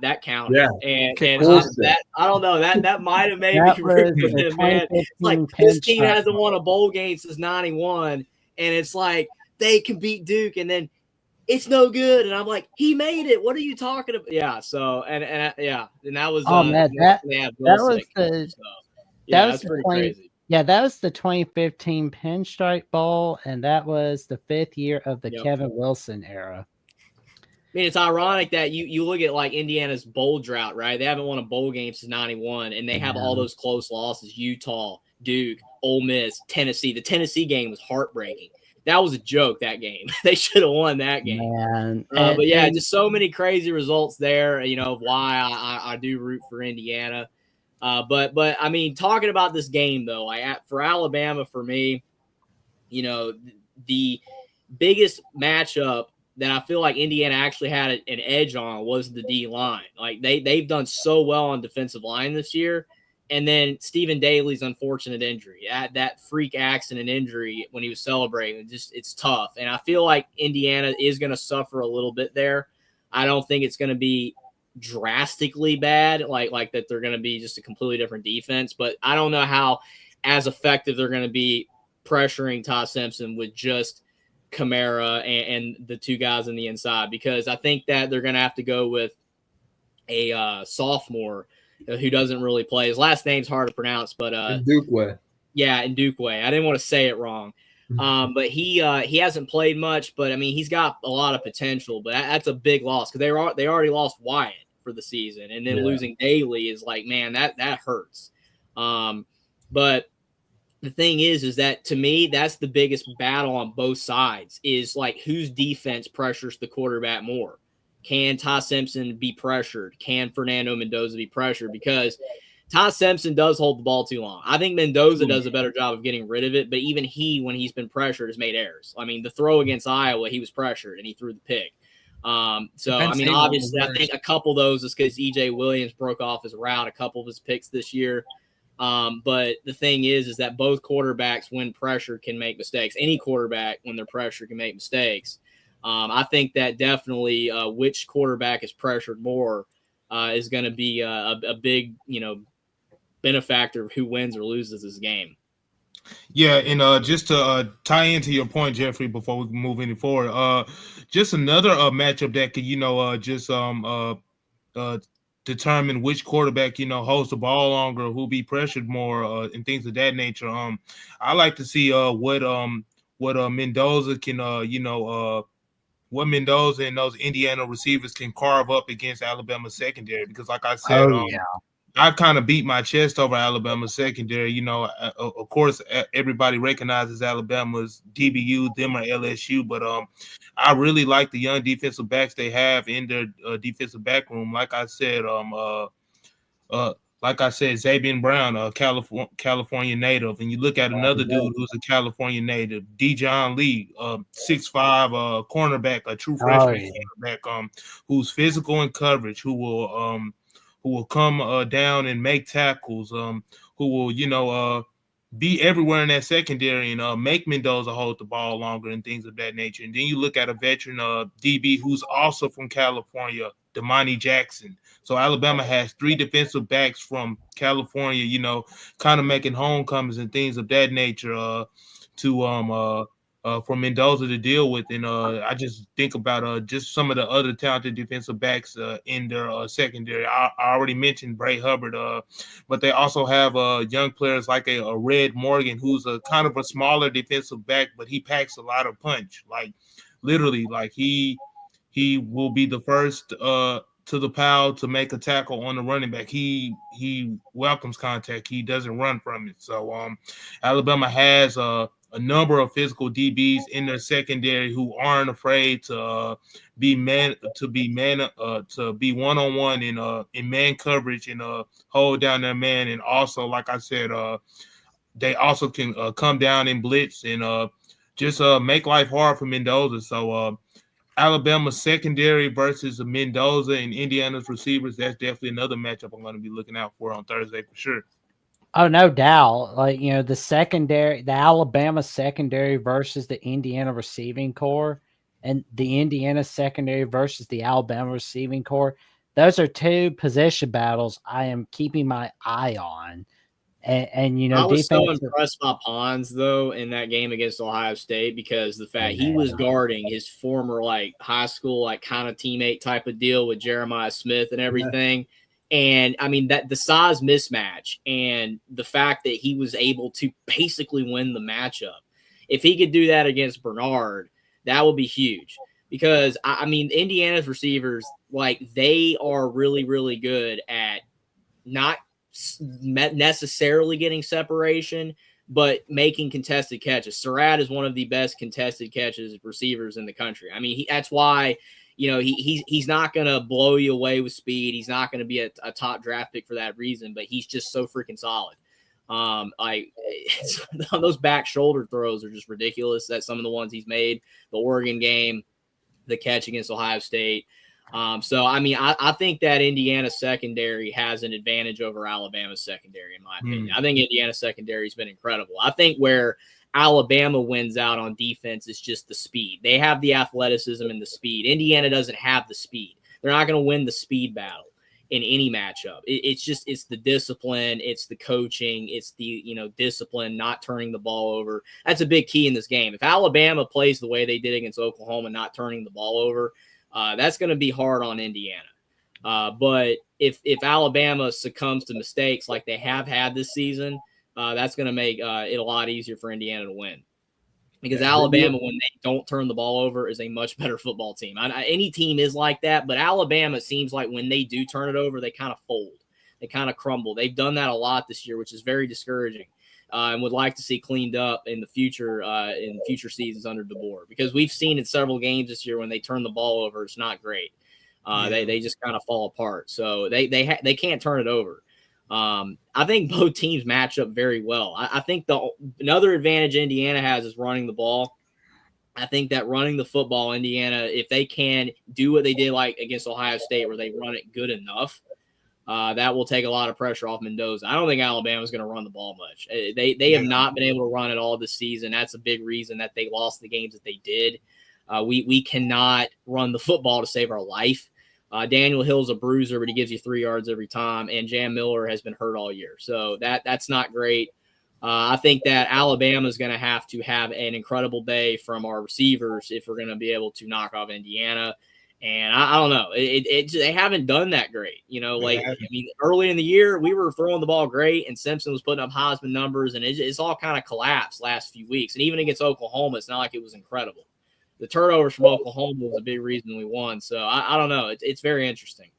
That counted. Yeah. And I don't know that might have made me root for them, man. It's like this team hasn't won a bowl game since '91, and it's like they can beat Duke, and then it's no good. And I'm like, he made it. What are you talking about? Yeah. So and that was that's pretty crazy. Yeah, that was the 2015 Pinstripe Bowl, and that was the 5th year of the Kevin Wilson era. I mean, it's ironic that you look at like Indiana's bowl drought, right? They haven't won a bowl game since '91, and they have all those close losses: Utah, Duke, Ole Miss, Tennessee. The Tennessee game was heartbreaking. That was a joke, that game. They should have won that game. Man. But yeah, just so many crazy results there, of why I do root for Indiana. But I mean, talking about this game though, for Alabama, for me, the biggest matchup that I feel like Indiana actually had an edge on was the D line. Like they've done so well on defensive line this year, And then Stephen Daly's unfortunate injury, that freak accident injury when he was celebrating, it's tough. And I feel like Indiana is going to suffer a little bit there. I don't think it's going to be drastically bad, like that they're going to be just a completely different defense. But I don't know how as effective they're going to be pressuring Todd Simpson with just Kamara and the two guys on the inside, because I think that they're going to have to go with a sophomore who doesn't really play. His last name's hard to pronounce, but Ndukwe. Yeah, Ndukwe. I didn't want to say it wrong. But he hasn't played much, but I mean, he's got a lot of potential, but that's a big loss because they already lost Wyatt for the season, and then losing Daly is like, man, that hurts. But the thing is that to me, that's the biggest battle on both sides, is like whose defense pressures the quarterback more. Can Ty Simpson be pressured? Can Fernando Mendoza be pressured? Because Ty Simpson does hold the ball too long. I think Mendoza does a better job of getting rid of it, but even he, when he's been pressured, has made errors. I mean, the throw against Iowa, he was pressured and he threw the pick. I mean, obviously, I think a couple of those is because EJ Williams broke off his route, a couple of his picks this year. But the thing is that both quarterbacks, when pressured, can make mistakes. Any quarterback, when they're pressured, can make mistakes. I think that definitely which quarterback is pressured more is going to be a big, benefactor of who wins or loses this game. Yeah, and just to tie into your point, Jeffrey, before we move any forward, just another matchup that could, determine which quarterback, holds the ball longer, who'll be pressured more, and things of that nature. I like to see what Mendoza can, what Mendoza and those Indiana receivers can carve up against Alabama secondary, because like I said, I kind of beat my chest over Alabama secondary. Of course, everybody recognizes Alabama's DBU, them or LSU, but I really like the young defensive backs they have in their defensive back room. Like I said, Zabian Brown, California native, and you look at another dude who's a California native, Dejon Lee, 6'5", cornerback, a true freshman cornerback, who's physical in coverage, who will come down and make tackles, who will, be everywhere in that secondary and make Mendoza hold the ball longer and things of that nature. And then you look at a veteran DB who's also from California, Damani Jackson. So Alabama has 3 defensive backs from California, kind of making homecomings and things of that nature for Mendoza to deal with. And I just think about just some of the other talented defensive backs in their secondary. I already mentioned Bray Hubbard, but they also have young players like a Red Morgan, who's a kind of a smaller defensive back, but he packs a lot of punch. Like literally, like he will be the first to the pile to make a tackle on the running back. He welcomes contact. He doesn't run from it. So Alabama has a number of physical DBs in their secondary who aren't afraid to be one-on-one in man coverage and hold down their man. And also, like I said, they also can come down and blitz and just make life hard for Mendoza. So Alabama secondary versus Mendoza and Indiana's receivers, that's definitely another matchup I'm going to be looking out for on Thursday for sure. Oh, no doubt. Like, the Alabama secondary versus the Indiana receiving core, and the Indiana secondary versus the Alabama receiving core. Those are 2 position battles I am keeping my eye on. And I was so impressed by Pons though in that game against Ohio State, because the fact he was guarding his former high school kind of teammate type of deal with Jeremiah Smith and everything. And I mean that the size mismatch and the fact that he was able to basically win the matchup. If he could do that against Bernard, that would be huge, because I mean Indiana's receivers, they are really, really good at not necessarily getting separation, but making contested catches. Surratt is one of the best contested catches receivers in the country. I mean, that's why, he's not going to blow you away with speed. He's not going to be a top draft pick for that reason, but he's just so freaking solid. Those back shoulder throws are just ridiculous. That's some of the ones he's made. The Oregon game, the catch against Ohio State. So, I mean, I think that Indiana secondary has an advantage over Alabama's secondary, in my opinion. I think Indiana secondary has been incredible. I think where Alabama wins out on defense is just the speed. They have the athleticism and the speed. Indiana doesn't have the speed. They're not going to win the speed battle in any matchup. It's the discipline, it's the coaching, it's the discipline, not turning the ball over. That's a big key in this game. If Alabama plays the way they did against Oklahoma, not turning the ball over, that's going to be hard on Indiana. But if Alabama succumbs to mistakes like they have had this season, that's going to make it a lot easier for Indiana to win. Because Alabama, when they don't turn the ball over, is a much better football team. Any team is like that, but Alabama seems like when they do turn it over, they kind of fold. They kind of crumble. They've done that a lot this year, which is very discouraging, and would like to see cleaned up in the future seasons under DeBoer. Because we've seen in several games this year when they turn the ball over, it's not great. They just kind of fall apart. So they can't turn it over. I think both teams match up very well. I think another advantage Indiana has is running the ball. I think that running the football, Indiana, if they can do what they did like against Ohio State, where they run it good enough, that will take a lot of pressure off Mendoza. I don't think Alabama's going to run the ball much. They have not been able to run it all this season. That's a big reason that they lost the games that they did. We cannot run the football to save our life. Daniel Hill's a bruiser, but he gives you 3 yards every time, and Jam Miller has been hurt all year. So that's not great. I think that Alabama is going to have an incredible day from our receivers if we're going to be able to knock off Indiana. And I don't know. They haven't done that great. Early in the year, we were throwing the ball great, and Simpson was putting up Heisman numbers, and it's all kind of collapsed last few weeks. And even against Oklahoma, it's not like it was incredible. The turnovers from Oklahoma was a big reason we won. So I don't know. It's very interesting.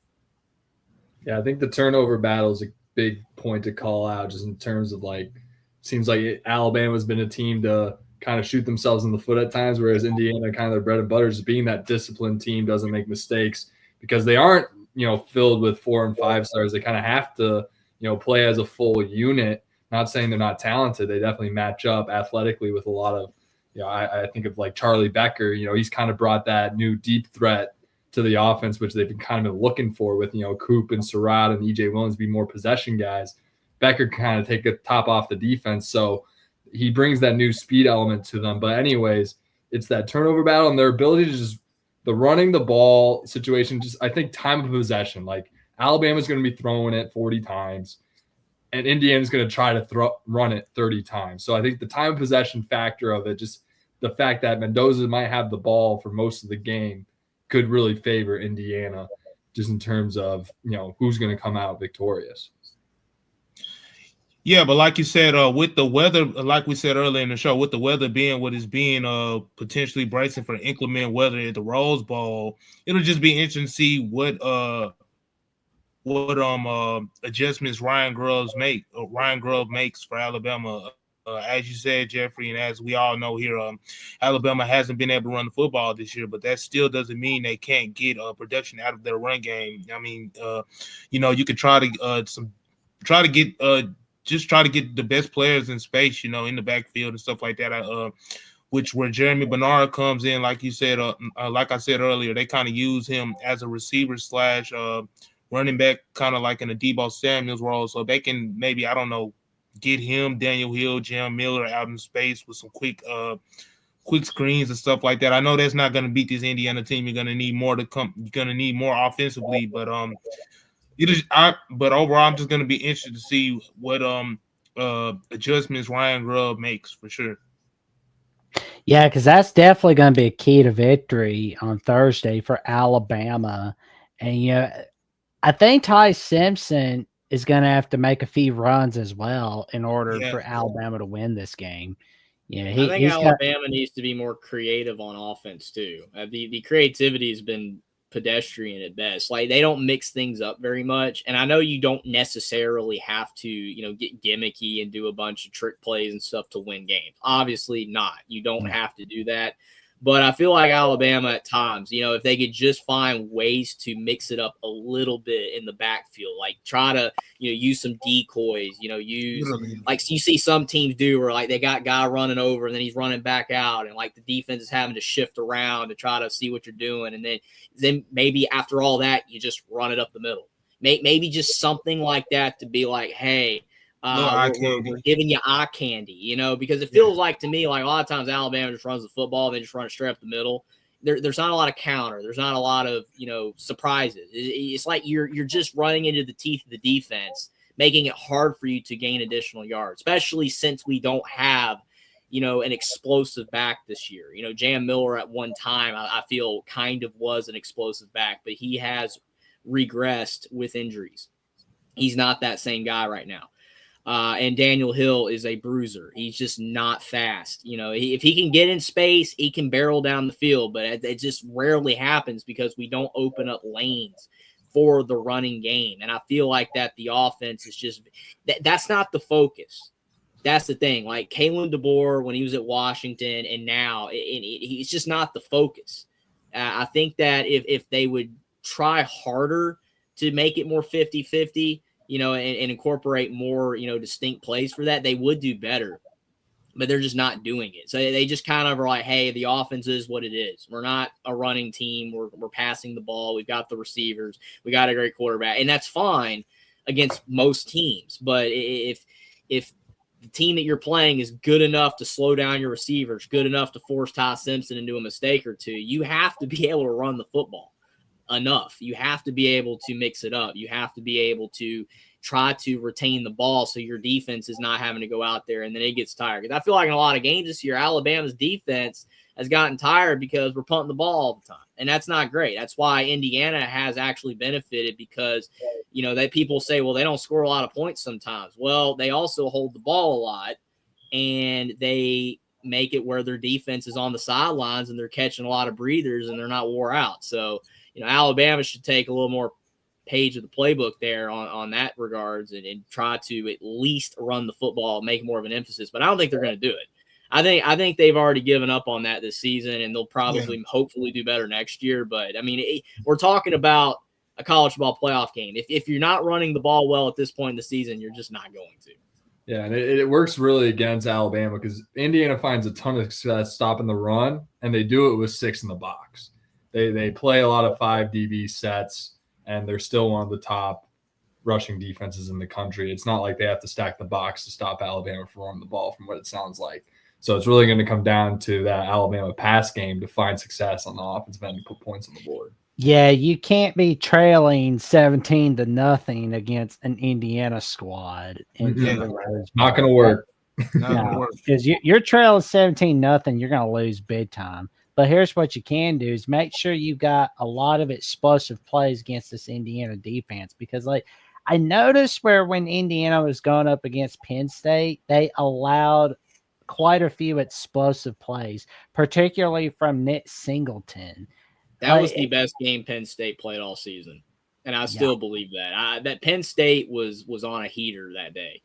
Yeah, I think the turnover battle is a big point to call out, just in terms of seems like Alabama's been a team to kind of shoot themselves in the foot at times, whereas Indiana, kind of their bread and butter, is being that disciplined team, doesn't make mistakes because they aren't, filled with 4 and 5 stars. They kind of have to, play as a full unit. Not saying they're not talented. They definitely match up athletically with a lot of, I think of Charlie Becker. He's kind of brought that new deep threat to the offense, which they've been kind of looking for with, Coop and Surratt and EJ Williams be more possession guys. Becker can kind of take the top off the defense. So he brings that new speed element to them. But anyways, it's that turnover battle and their ability to just the running the ball situation. Just, I think, time of possession, Alabama's going to be throwing it 40 times and Indiana's going to try to run it 30 times. So I think the time of possession factor of it, just the fact that Mendoza might have the ball for most of the game, could really favor Indiana just in terms of, who's going to come out victorious. Yeah, but like you said, with the weather, like we said earlier in the show, with the weather being what it's being, potentially bracing for inclement weather at the Rose Bowl, it'll just be interesting to see what adjustments Ryan Grubb makes for Alabama. As you said, Jeffrey, and as we all know here, Alabama hasn't been able to run the football this year, but that still doesn't mean they can't get production out of their run game. I mean, you could try to get the best players in space, in the backfield and stuff like that. Which where Jeremy Bernard comes in, like you said, like I said earlier, they kind of use him as a receiver / running back, kind of like in a Deebo Samuel's role. So they can maybe, I don't know, get him, Daniel Hill, Jam Miller out in space with some quick screens and stuff like that. I know that's not going to beat this Indiana team. You're going to need more to come. You're going to need more offensively, but but overall, I'm just going to be interested to see what adjustments Ryan Grubb makes for sure. Yeah, because that's definitely going to be a key to victory on Thursday for Alabama. And, I think Ty Simpson is going to have to make a few runs as well in order for Alabama to win this game. I think Alabama needs to be more creative on offense too. The creativity has been pedestrian at best. They don't mix things up very much. And I know you don't necessarily have to, get gimmicky and do a bunch of trick plays and stuff to win games. Obviously not. You don't have to do that. But I feel like Alabama at times, if they could just find ways to mix it up a little bit in the backfield, like try to, use some decoys, use like you see some teams do where like they got guy running over and then he's running back out and like the defense is having to shift around to try to see what you're doing. And then maybe after all that, you just run it up the middle. Maybe just something like that to be like, hey, we're giving you eye candy, because it feels like to me, like a lot of times Alabama just runs the football, they just run it straight up the middle. There's not a lot of counter. There's not a lot of, surprises. It's like you're just running into the teeth of the defense, making it hard for you to gain additional yards, especially since we don't have, an explosive back this year. Jam Miller at one time, I feel kind of was an explosive back, but he has regressed with injuries. He's not that same guy right now. And Daniel Hill is a bruiser. He's just not fast. If he can get in space, he can barrel down the field, but it just rarely happens because we don't open up lanes for the running game. And I feel like that the offense is just that's not the focus. That's the thing. Like Kalen DeBoer when he was at Washington and now he's just not the focus. I think that if they would try harder to make it more 50-50, and incorporate more, distinct plays for that, they would do better. But they're just not doing it. So they just kind of are like, hey, the offense is what it is. We're not a running team. We're passing the ball. We've got the receivers. We got a great quarterback. And that's fine against most teams. But if the team that you're playing is good enough to slow down your receivers, good enough to force Ty Simpson into a mistake or two, you have to be able to run the football enough. You have to be able to mix it up. You have to be able to try to retain the ball so your defense is not having to go out there and then it gets tired. Because I feel like in a lot of games this year, Alabama's defense has gotten tired because we're punting the ball all the time. And that's not great. That's why Indiana has actually benefited because, that people say, well, they don't score a lot of points sometimes. Well, they also hold the ball a lot and they make it where their defense is on the sidelines and they're catching a lot of breathers and they're not wore out. So, Alabama should take a little more page of the playbook there on that regards and try to at least run the football, make more of an emphasis. But I don't think they're going to do it. I think they've already given up on that this season, and they'll probably hopefully do better next year. But, I mean, we're talking about a college football playoff game. If you're not running the ball well at this point in the season, you're just not going to. Yeah, and it works really against Alabama because Indiana finds a ton of success stopping the run, and they do it with 6 in the box. They play a lot of 5 DB sets, and they're still one of the top rushing defenses in the country. It's not like they have to stack the box to stop Alabama from running the ball from what it sounds like. So it's really going to come down to that Alabama pass game to find success on the offensive end and put points on the board. Yeah, you can't be trailing 17-0 against an Indiana squad. Not going to work. Because you're trailing 17-0, you're going to lose big time. But here's what you can do is make sure you got a lot of explosive plays against this Indiana defense. Because, like, I noticed where when Indiana was going up against Penn State, they allowed quite a few explosive plays, particularly from Nick Singleton. That was the best game Penn State played all season. And I still believe that. That Penn State was on a heater that day.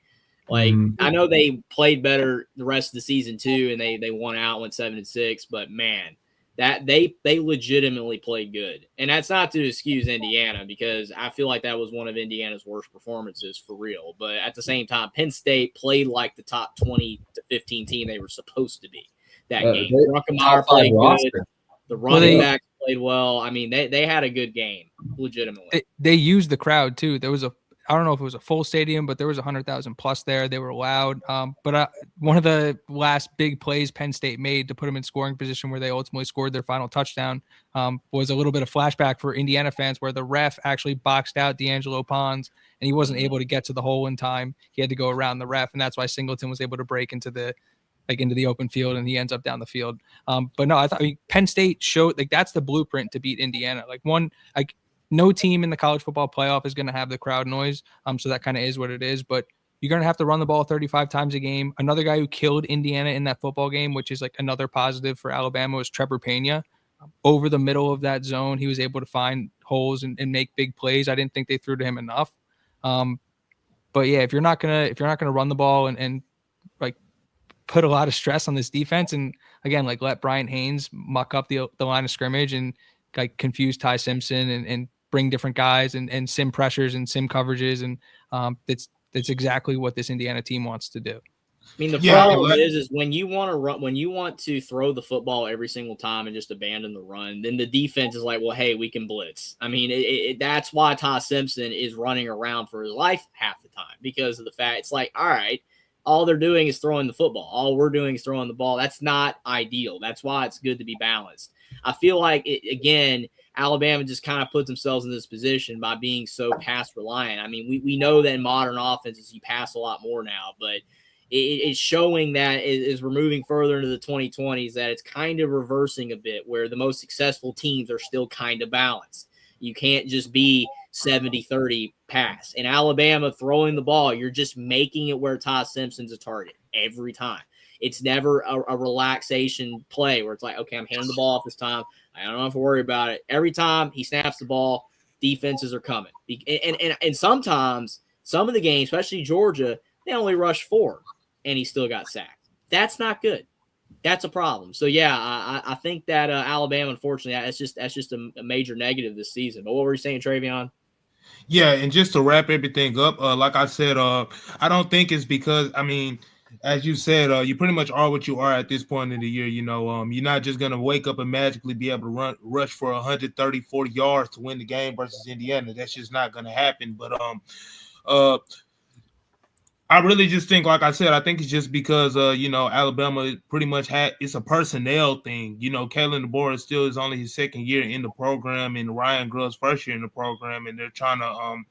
Like, I know they played better the rest of the season too, and they won out, went 7-6, but man, that they legitimately played good. And that's not to excuse Indiana because I feel like that was one of Indiana's worst performances for real. But at the same time, Penn State played like the top 20 to 15 team they were supposed to be that game. Ruckenmeyer played good. The running backs played well. I mean, they had a good game, legitimately. They used the crowd too. There was I don't know if it was a full stadium, but there was 100,000 plus there. They were loud. But one of the last big plays Penn State made to put them in scoring position where they ultimately scored their final touchdown was a little bit of flashback for Indiana fans where the ref actually boxed out D'Angelo Pons and he wasn't able to get to the hole in time. He had to go around the ref, and that's why Singleton was able to break into the open field, and he ends up down the field. But no, Penn State showed that's the blueprint to beat Indiana. No team in the college football playoff is going to have the crowd noise. So that kind of is what it is. But you're going to have to run the ball 35 times a game. Another guy who killed Indiana in that football game, which is like another positive for Alabama, was Trevor Pena. Over the middle of that zone, he was able to find holes and make big plays. I didn't think they threw to him enough. But yeah, if you're not gonna run the ball and like put a lot of stress on this defense, and again, like let Brian Haynes muck up the line of scrimmage and like confuse Ty Simpson and bring different guys and sim pressures and sim coverages. And that's exactly what this Indiana team wants to do. I mean, the Yeah, problem is when you want to run, when you want to throw the football every single time and just abandon the run, then the defense is like, well, hey, we can blitz. I mean, that's why Ty Simpson is running around for his life half the time, because of the fact it's like, all right, all they're doing is throwing the football. All we're doing is throwing the ball. That's not ideal. That's why it's good to be balanced. I feel like, again, Alabama just kind of puts themselves in this position by being so pass reliant. I mean, we know that in modern offenses, you pass a lot more now, but it's showing that as we're moving further into the 2020s that it's kind of reversing a bit, where the most successful teams are still kind of balanced. You can't just be 70-30 pass. In Alabama, throwing the ball, you're just making it where Ty Simpson's a target every time. It's never a relaxation play where it's like, okay, I'm handing the ball off this time. I don't have to worry about it. Every time he snaps the ball, defenses are coming. And sometimes, some of the games, especially Georgia, they only rush 4. And he still got sacked. That's not good. That's a problem. So yeah, I think that Alabama, unfortunately, that's just a major negative this season. But what were you saying, Travion? Yeah, and just to wrap everything up, like I said, I don't think it's because, I mean, as you said, you pretty much are what you are at this point in the year. You know, you're not just gonna wake up and magically be able to rush for 130, 40 yards to win the game versus Indiana. That's just not gonna happen. But I really just think, like I said, I think it's just because, you know, Alabama pretty much it's a personnel thing. You know, Kalen DeBoer still is only his second year in the program, and Ryan Grubb's first year in the program, and they're trying to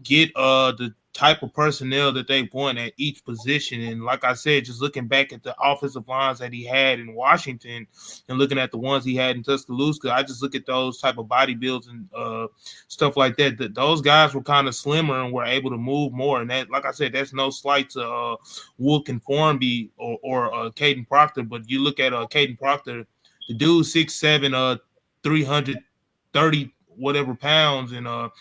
get the type of personnel that they want at each position. And like I said, just looking back at the offensive lines that he had in Washington and looking at the ones he had in Tuscaloosa, I just look at those type of body builds and stuff like that. Those guys were kind of slimmer and were able to move more. And that, like I said, that's no slight to Wook and Formby or Caden Proctor. But you look at Caden Proctor, the dude 6'7", 330 whatever pounds, and a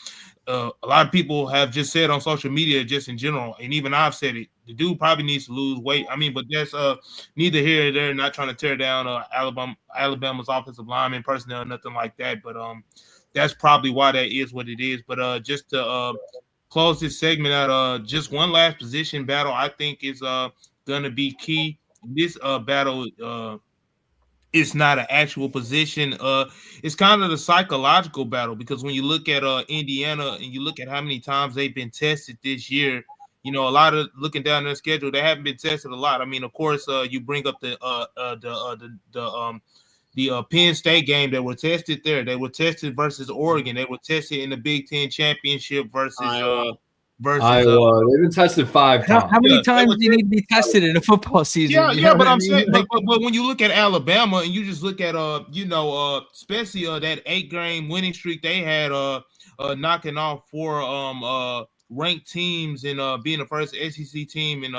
lot of people have just said on social media, just in general, and even I've said it, the dude probably needs to lose weight. I mean, but that's neither here nor there. Not trying to tear down Alabama's offensive lineman personnel or nothing like that. But that's probably why that is what it is. But just to close this segment out, just one last position battle I think is gonna be key. This battle it's not an actual position. It's kind of the psychological battle, because when you look at Indiana and you look at how many times they've been tested this year, you know, a lot of looking down their schedule, they haven't been tested a lot. I mean, of course, you bring up the Penn State game. They were tested there. They were tested versus Oregon. They were tested in the Big Ten championship versus Iowa. Iowa. They've been tested 5 times. How many times do you need to be tested in a football season? Yeah, but I'm saying, but when you look at Alabama and you just look at especially that 8-game winning streak they had, knocking off 4 ranked teams and being the first SEC team in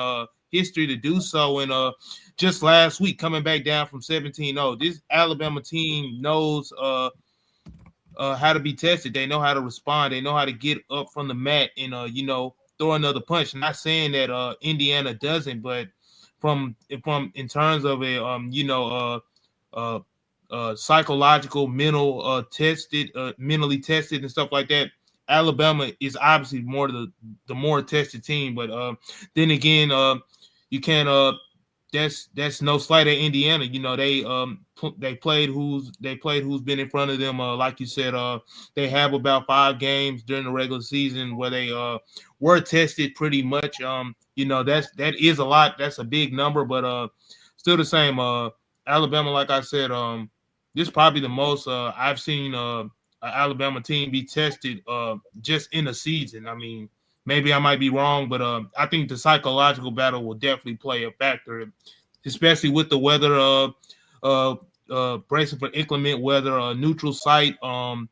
history to do so, and just last week coming back down from 17-0. This Alabama team knows how to be tested. They know how to respond. They know how to get up from the mat and throw another punch. I'm not saying that Indiana doesn't, but from in terms of a psychological, mentally tested and stuff like that, Alabama is obviously the more tested team. But then again, you can't. That's no slight at Indiana. You know, they played who's been in front of them. Like you said, they have about 5 games during the regular season where they were tested pretty much. That is a lot. That's a big number, but still the same. Alabama, like I said, this is probably the most I've seen an Alabama team be tested just in a season. I mean, maybe I might be wrong, but I think the psychological battle will definitely play a factor, especially with the weather, bracing for inclement weather, neutral site, the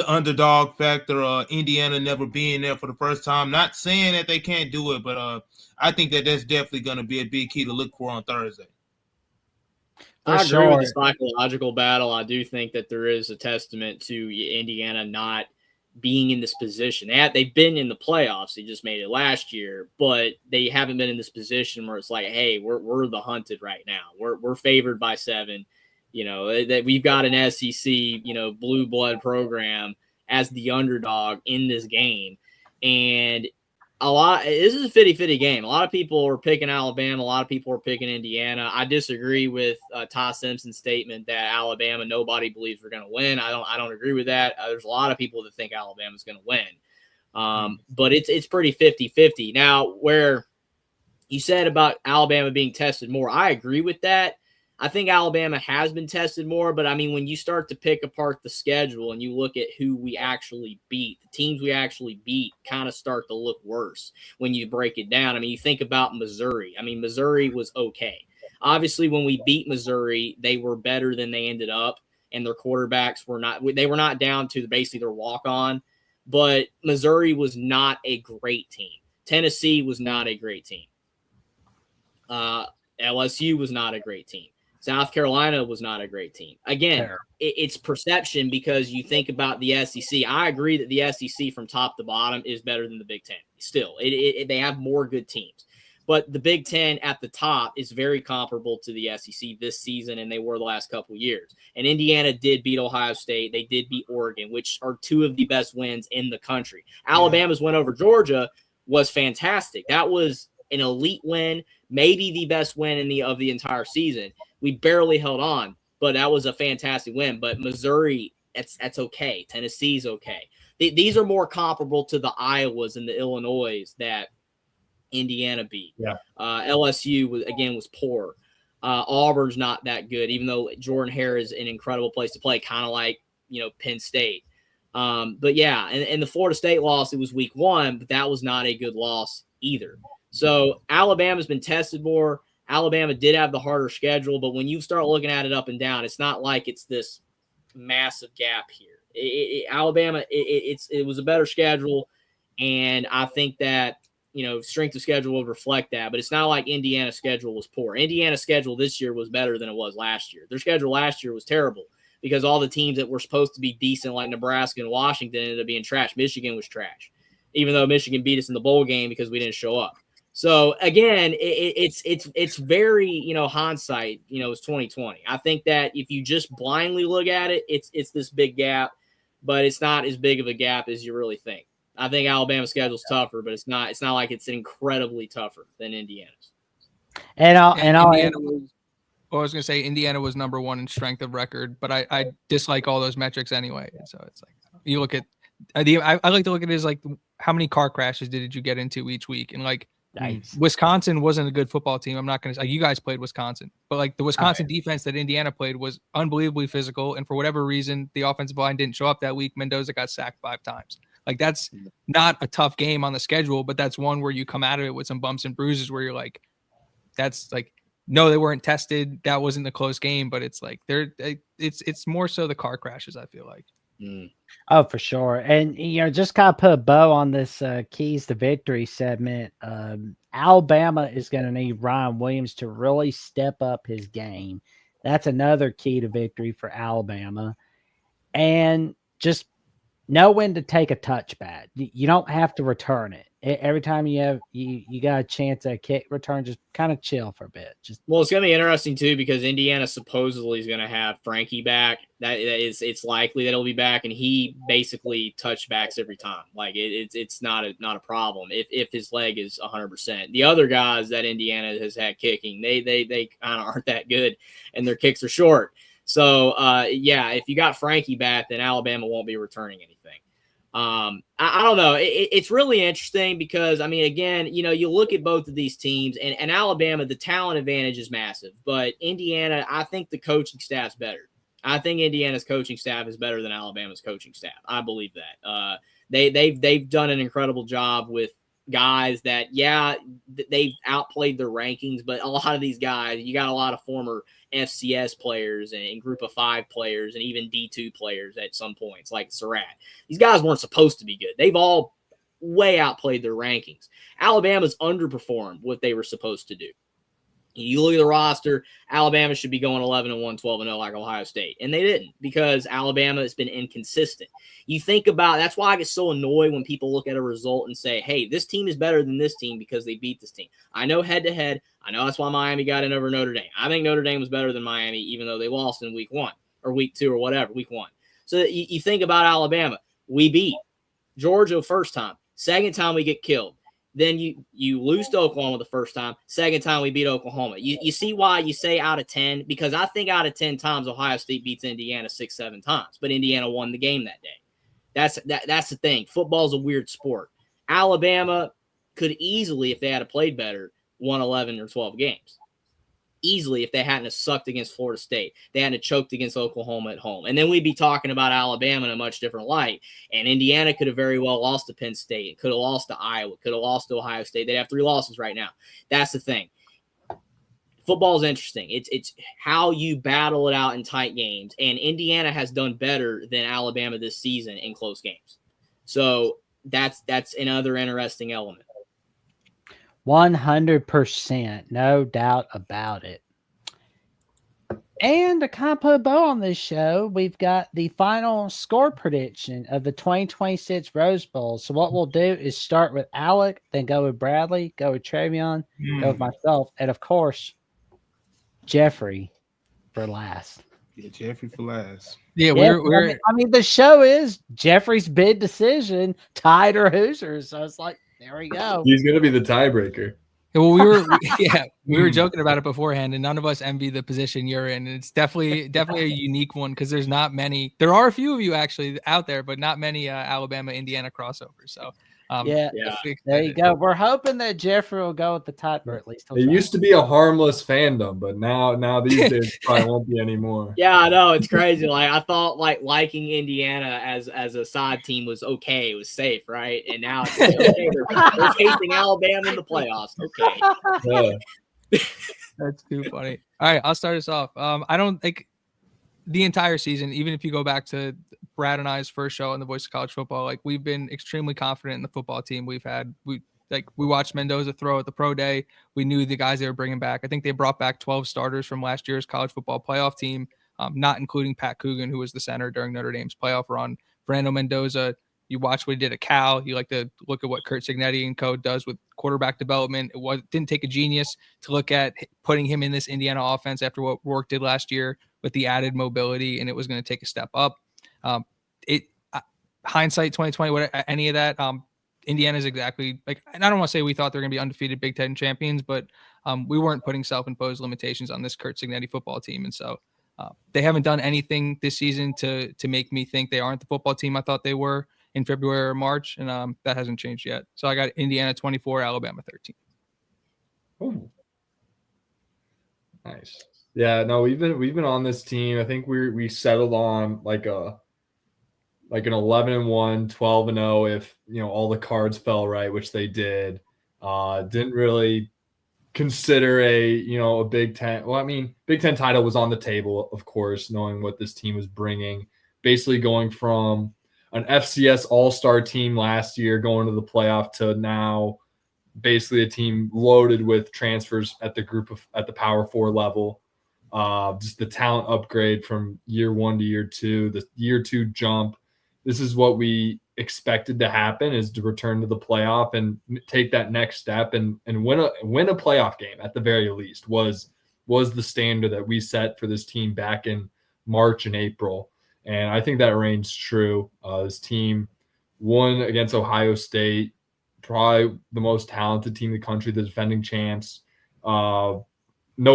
underdog factor, Indiana never being there for the first time. Not saying that they can't do it, but I think that's definitely going to be a big key to look for on Thursday. I agree with the psychological battle. I do think that there is a testament to Indiana not being in this position. They've been in the playoffs. They just made it last year, but they haven't been in this position where it's like, hey, we're the hunted right now. We're favored by 7. That we've got an SEC, blue blood program as the underdog in this game. And this is a 50-50 game. A lot of people are picking Alabama. A lot of people are picking Indiana. I disagree with Ty Simpson's statement that Alabama, nobody believes we're going to win. I don't agree with that. There's a lot of people that think Alabama's going to win. But it's pretty 50-50. Now, where you said about Alabama being tested more, I agree with that. I think Alabama has been tested more, but I mean, when you start to pick apart the schedule and you look at who we actually beat, the teams we actually beat kind of start to look worse when you break it down. I mean, you think about Missouri. I mean, Missouri was okay. Obviously, when we beat Missouri, they were better than they ended up, and their quarterbacks were not down to basically their walk-on, but Missouri was not a great team. Tennessee was not a great team. LSU was not a great team. South Carolina was not a great team. Again, it's perception because you think about the SEC. I agree that the SEC from top to bottom is better than the Big Ten. Still, they have more good teams. But the Big Ten at the top is very comparable to the SEC this season, and they were the last couple of years. And Indiana did beat Ohio State. They did beat Oregon, which are 2 of the best wins in the country. Alabama's win over Georgia was fantastic. That was an elite win, maybe the best win of the entire season. We barely held on, but that was a fantastic win. But Missouri, that's okay. Tennessee's okay. These are more comparable to the Iowas and the Illinois that Indiana beat. LSU was poor. Auburn's not that good, even though Jordan Hare is an incredible place to play, kind of like Penn State. But yeah, and the Florida State loss, it was week 1, but that was not a good loss either. So Alabama's been tested more. Alabama did have the harder schedule, but when you start looking at it up and down, it's not like it's this massive gap here. Alabama, it was a better schedule, and I think that strength of schedule will reflect that. But it's not like Indiana's schedule was poor. Indiana's schedule this year was better than it was last year. Their schedule last year was terrible because all the teams that were supposed to be decent, like Nebraska and Washington, ended up being trash. Michigan was trash, even though Michigan beat us in the bowl game because we didn't show up. So again, it's very, hindsight, it's 2020. I think that if you just blindly look at it, it's this big gap, but it's not as big of a gap as you really think. I think Alabama's schedule's tougher, but it's not like it's incredibly tougher than Indiana's. I was going to say Indiana was number 1 in strength of record, but I dislike all those metrics anyway. And so it's like, you look at, I like to look at it as like, how many car crashes did you get into each week? And like, nice. Wisconsin wasn't a good football team. I'm not going to say you guys played Wisconsin, but like the Wisconsin defense that Indiana played was unbelievably physical. And for whatever reason, the offensive line didn't show up that week. Mendoza got sacked 5 times. Like that's not a tough game on the schedule, but that's one where you come out of it with some bumps and bruises where you're like, that's like, no, they weren't tested. That wasn't a close game, but it's like it's more so the car crashes, I feel like. Oh, for sure. And, just kind of put a bow on this keys to victory segment. Alabama is going to need Ryan Williams to really step up his game. That's another key to victory for Alabama. And just know when to take a touchback. You don't have to return it. Every time you got a chance at a kick return, just kind of chill for a bit. Well, it's going to be interesting too because Indiana supposedly is going to have Frankie back. It's likely that he'll be back, and he basically touchbacks every time. Like it's not a problem if his leg is 100%. The other guys that Indiana has had kicking, they kind of aren't that good, and their kicks are short. So if you got Frankie back, then Alabama won't be returning anything. I don't know. It's really interesting because, I mean, again, you look at both of these teams and Alabama, the talent advantage is massive, but Indiana, I think the coaching staff's better. I think Indiana's coaching staff is better than Alabama's coaching staff. I believe that. They've done an incredible job with guys that, they've outplayed their rankings, but a lot of these guys, you got a lot of former FCS players and group of 5 players and even D2 players at some points, like Surratt. These guys weren't supposed to be good. They've all way outplayed their rankings. Alabama's underperformed what they were supposed to do. You look at the roster, Alabama should be going 11-1, 12-0 like Ohio State. And they didn't, because Alabama has been inconsistent. You think about, that's why I get so annoyed when people look at a result and say, hey, this team is better than this team because they beat this team. I know head-to-head. I know that's why Miami got in over Notre Dame. I think Notre Dame was better than Miami, even though they lost in week 1 or week 2 or whatever, week 1. So you think about Alabama. We beat Georgia first time. Second time we get killed. Then you lose to Oklahoma the first time. Second time we beat Oklahoma. You see why you say out of 10? Because I think out of 10 times Ohio State beats Indiana 6-7 times, but Indiana won the game that day. That's the thing. Football's a weird sport. Alabama could easily, if they had played better, won 11 or 12 games. Easily, if they hadn't have sucked against Florida State, they hadn't have choked against Oklahoma at home. And then we'd be talking about Alabama in a much different light. And Indiana could have very well lost to Penn State. It could have lost to Iowa. Could have lost to Ohio State. They'd have 3 losses right now. That's the thing. Football is interesting. It's how you battle it out in tight games. And Indiana has done better than Alabama this season in close games. So that's another interesting element. 100%, no doubt about it. And to kind of put a bow on this show, we've got the final score prediction of the 2026 Rose Bowl. So what we'll do is start with Alec, then go with Bradley, go with Travion, go with myself, and of course, Jeffrey for last. Yeah, Jeffrey for last. Yeah, I mean, the show is Jeffrey's bid decision, Tide or Hoosiers. So it's like, there we go. He's going to be the tiebreaker. Well, we were joking about it beforehand, and none of us envy the position you're in. And it's definitely a unique one because there's not many. There are a few of you actually out there, but not many Alabama Indiana crossovers. So yeah, there you go. We're hoping that Jeffrey will go with the top, or at least it used to be a harmless fandom, but now these days probably won't be anymore. Yeah, I know, it's crazy. Like I thought, liking Indiana as a side team was okay, it was safe, right? And now it's like, okay, they're facing Alabama in the playoffs. Okay, that's too funny. All right, I'll start us off. I don't think the entire season, even if you go back to Brad and I's first show on the Voice of College Football, like we've been extremely confident in the football team we've had. We watched Mendoza throw at the pro day. We knew the guys they were bringing back. I think they brought back 12 starters from last year's college football playoff team, not including Pat Coogan, who was the center during Notre Dame's playoff run. Fernando Mendoza, you watch what he did at Cal. You like to look at what Kurt Cignetti and co does with quarterback development. It didn't take a genius to look at putting him in this Indiana offense after what Rourke did last year with the added mobility, and it was going to take a step up. Hindsight 2020, what any of that, Indiana's exactly like, and I don't want to say we thought they're going to be undefeated Big Ten champions, but we weren't putting self-imposed limitations on this Kurt Cignetti football team. And so they haven't done anything this season to make me think they aren't the football team I thought they were in February or March. And that hasn't changed yet. So I got Indiana 24, Alabama 13. Ooh. Nice. Yeah, no, we've been on this team. I think we settled on like an 11-1, 12-0 if all the cards fell right, which they did. Didn't really consider a Big Ten. Well, I mean, Big Ten title was on the table, of course, knowing what this team was bringing. Basically going from an FCS All-Star team last year going to the playoff to now basically a team loaded with transfers at the Power 4 level. Just the talent upgrade from year 1 to year 2, the year 2 jump. This is what we expected to happen, is to return to the playoff and take that next step and win a playoff game at the very least was the standard that we set for this team back in March and April. And I think that reigns true. This team won against Ohio State, probably the most talented team in the country, the defending champs. No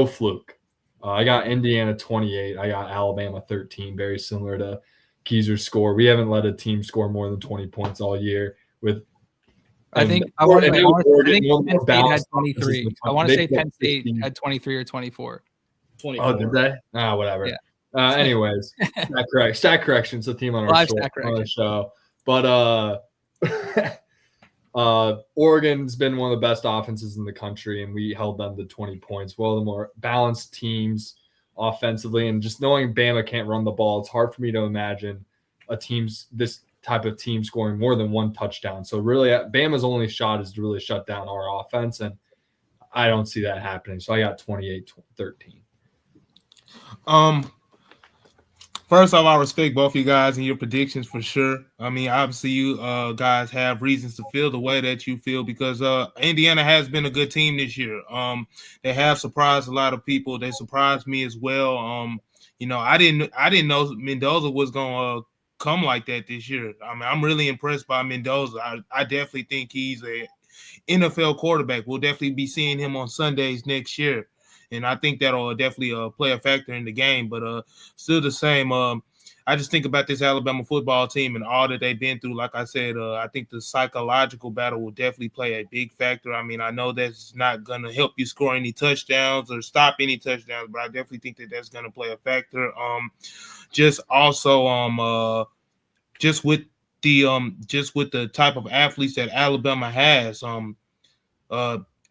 fluke. I got Indiana 28. I got Alabama 13, very similar to Keezer's score. We haven't let a team score more than 20 points all year. I think Penn State had 23. I want to say Penn State had 23 or 24. 24. Oh, did they? Whatever. Yeah. Anyways, stat correction's a theme on our show. But Oregon's been one of the best offenses in the country, and we held them to 20 points. One of the more balanced teams offensively, and just knowing Bama can't run the ball, it's hard for me to imagine this type of team scoring more than one touchdown. So really, Bama's only shot is to really shut down our offense, and I don't see that happening. So I got 28-13. First off, I respect both you guys and your predictions for sure. I mean, obviously, you guys have reasons to feel the way that you feel because Indiana has been a good team this year. They have surprised a lot of people. They surprised me as well. I didn't know Mendoza was gonna come like that this year. I mean, I'm really impressed by Mendoza. I definitely think he's a NFL quarterback. We'll definitely be seeing him on Sundays next year. And I think that'll definitely play a factor in the game. But still the same. I just think about this Alabama football team and all that they've been through. Like I said, I think the psychological battle will definitely play a big factor. I mean, I know that's not going to help you score any touchdowns or stop any touchdowns, but I definitely think that that's going to play a factor. Just with the type of athletes that Alabama has,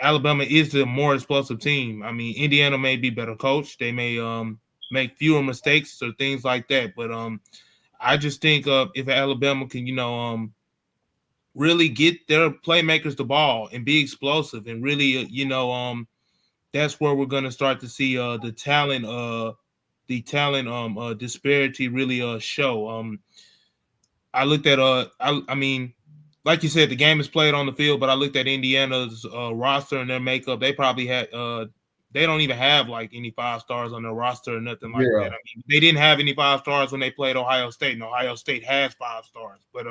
Alabama is the more explosive team. I mean, Indiana may be better coached. They may make fewer mistakes or things like that. But I just think if Alabama can, really get their playmakers the ball and be explosive and really, that's where we're going to start to see the talent disparity really show. I looked at I mean, like you said, the game is played on the field, but I looked at Indiana's roster and their makeup. They probably had they don't even have like any 5 stars on their roster or nothing like that. I mean, they didn't have any 5 stars when they played Ohio State, and Ohio State has 5 stars. But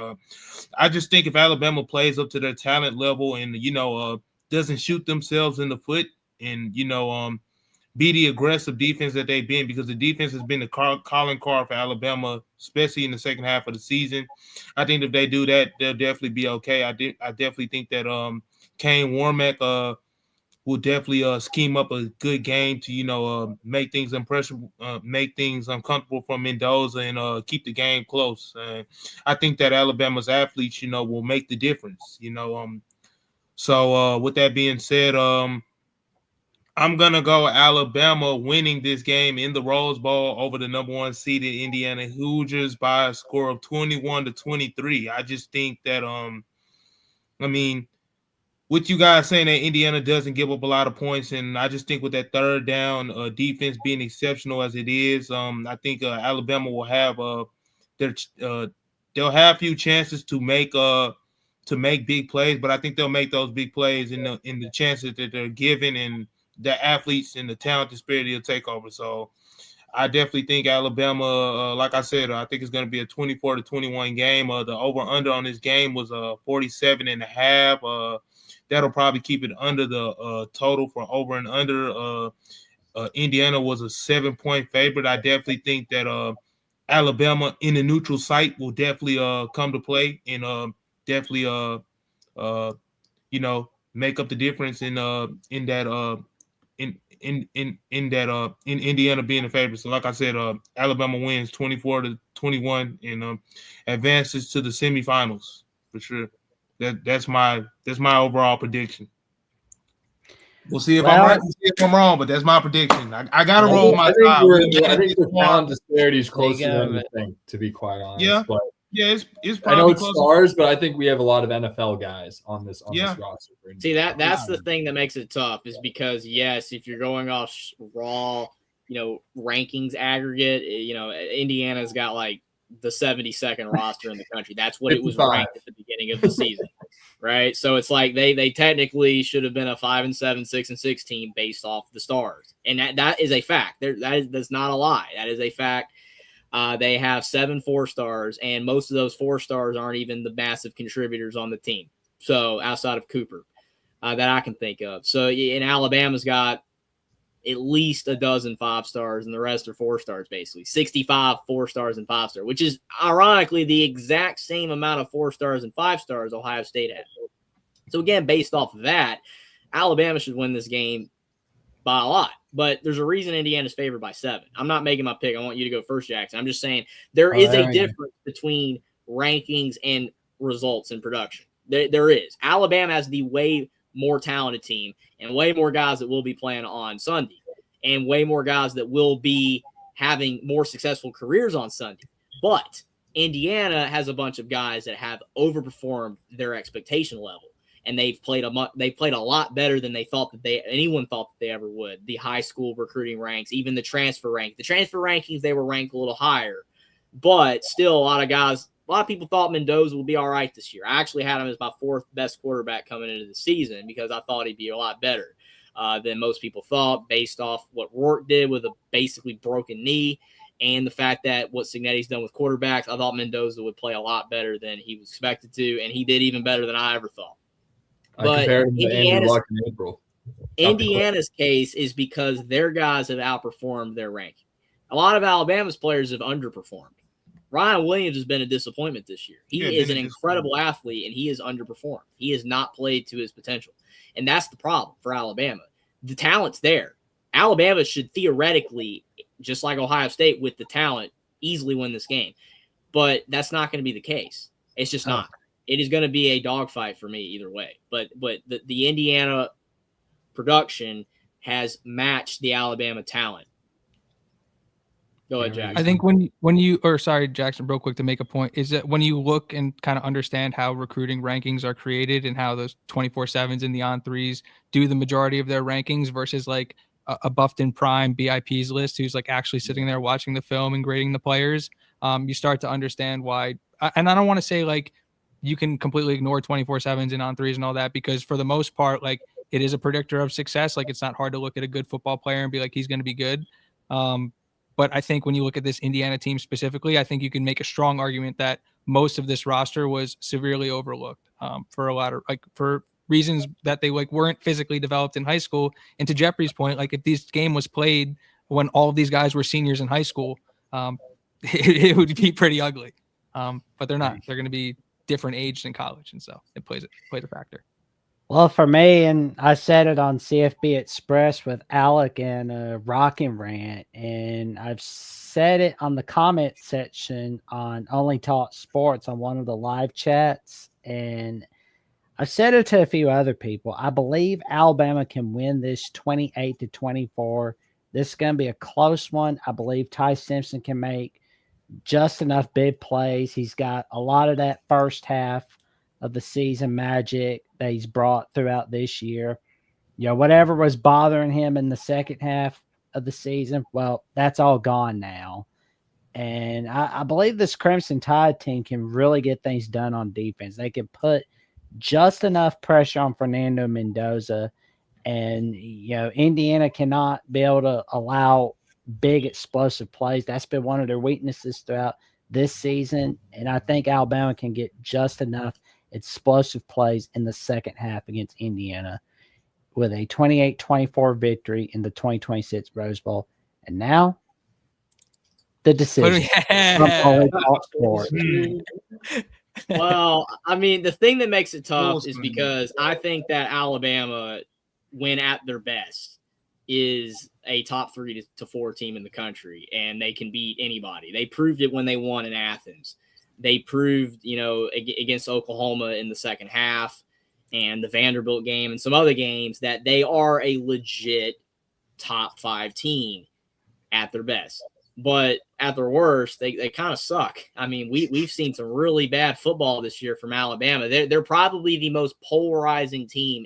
I just think if Alabama plays up to their talent level and doesn't shoot themselves in the foot and be the aggressive defense that they've been, because the defense has been the calling card for Alabama, especially in the second half of the season. I think if they do that, they'll definitely be okay. I definitely think that Kane Warmack will definitely scheme up a good game to make things make things uncomfortable for Mendoza and keep the game close. I think that Alabama's athletes will make the difference. So with that being said, I'm going to go Alabama winning this game in the Rose Bowl over the number 1 seeded Indiana Hoosiers by a score of 21-23. I just think that, I mean, with you guys saying that Indiana doesn't give up a lot of points, and I just think with that third down defense being exceptional as it is, I think Alabama will have they'll have a few chances to make big plays, but I think they'll make those big plays in the chances that they're given, and the athletes and the talent disparity will take over. So I definitely think Alabama, like I said, I think it's going to be a 24-21 game. The over-under on this game was 47.5. That'll probably keep it under the total for over and under. Indiana was a 7-point favorite. I definitely think that Alabama in the neutral site will definitely come to play and definitely make up the difference in Indiana being a favorite. So like I said, Alabama wins 24-21 and advances to the semifinals for sure. That's my overall prediction. We'll see if I'm right. We'll see if I'm wrong, but that's my prediction. I gotta roll my side. I think the talent disparity is closer than you think, to be quite honest. Yeah. But it's probably I know it's stars, but I think we have a lot of NFL guys on this roster. See, that's the thing that makes it tough, is because yes, if you're going off raw, rankings aggregate, Indiana's got like the 72nd roster in the country. That's what it was ranked at the beginning of the season, right? So it's like they technically should have been a 5-7, 6-6 team based off the stars, and that is a fact. That's not a lie. That is a fact. They have 7 4-stars, and most of those 4-stars aren't even the massive contributors on the team. So outside of Cooper, that I can think of. So in Alabama's got at least a dozen 5-stars, and the rest are 4-stars, basically 65 4-stars and 5-stars, which is ironically the exact same amount of 4-stars and 5-stars Ohio State had. So again, based off of that, Alabama should win this game by a lot. But there's a reason Indiana's favored by 7. I'm not making my pick. I want you to go first, Jackson. I'm just saying there is a difference between rankings and results in production. There is. Alabama has the way more talented team and way more guys that will be playing on Sunday and way more guys that will be having more successful careers on Sunday. But Indiana has a bunch of guys that have overperformed their expectation level. and they've played a lot better than anyone thought that they ever would. The high school recruiting ranks, even the transfer rankings, they were ranked a little higher, but still a lot of people thought Mendoza would be all right this year. I actually had him as my 4th best quarterback coming into the season because I thought he'd be a lot better than most people thought, based off what Rourke did with a basically broken knee, and the fact that what Cignetti's done with quarterbacks. I thought Mendoza would play a lot better than he was expected to, and he did even better than I ever thought. I compared him to Andrew Luck in April. Indiana's case is because their guys have outperformed their ranking. A lot of Alabama's players have underperformed. Ryan Williams has been a disappointment this year. He is an incredible athlete, and he has underperformed. He has not played to his potential, and that's the problem for Alabama. The talent's there. Alabama should theoretically, just like Ohio State with the talent, easily win this game. But that's not going to be the case. It's just not. It is going to be a dogfight for me either way. But the Indiana production has matched the Alabama talent. Go ahead, Jackson. I think Jackson, real quick to make a point, is that when you look and kind of understand how recruiting rankings are created and how those 24/7s and the on-3s do the majority of their rankings versus like a Buffton Prime BIP's list who's like actually sitting there watching the film and grading the players, you start to understand why. And I don't want to say like you can completely ignore 24/7s and on-3s and all that, because for the most part, like it is a predictor of success. Like it's not hard to look at a good football player and be like, he's going to be good. But I think when you look at this Indiana team specifically, I think you can make a strong argument that most of this roster was severely overlooked for a lot of for reasons that they weren't physically developed in high school. And to Jeffrey's point, like if this game was played when all of these guys were seniors in high school, it would be pretty ugly. But they're not. They're going to be different aged in college, and so it plays a factor. Well, for me, and I said it on CFB Express with Alec and Rockin' Rant, and I've said it on the comment section on Only Talk Sports on one of the live chats, and I've said it to a few other people. I believe Alabama can win this 28-24. This is going to be a close one. I believe Ty Simpson can make just enough big plays. He's got a lot of that first half of the season magic that he's brought throughout this year. Whatever was bothering him in the second half of the season, well, that's all gone now. And I believe this Crimson Tide team can really get things done on defense. They can put just enough pressure on Fernando Mendoza, and Indiana cannot be able to allow big explosive plays. That's been one of their weaknesses throughout this season, and I think Alabama can get just enough explosive plays in the second half against Indiana with a 28-24 victory in the 2026 Rose Bowl. And now the decision. Well, I mean, the thing that makes it tough is because I think that Alabama, when at their best, is a top 3 to 4 team in the country, and they can beat anybody. They proved it when they won in Athens. They proved, against Oklahoma in the second half and the Vanderbilt game and some other games that they are a legit top 5 team at their best. But at their worst, they kind of suck. I mean, we've seen some really bad football this year from Alabama. They're probably the most polarizing team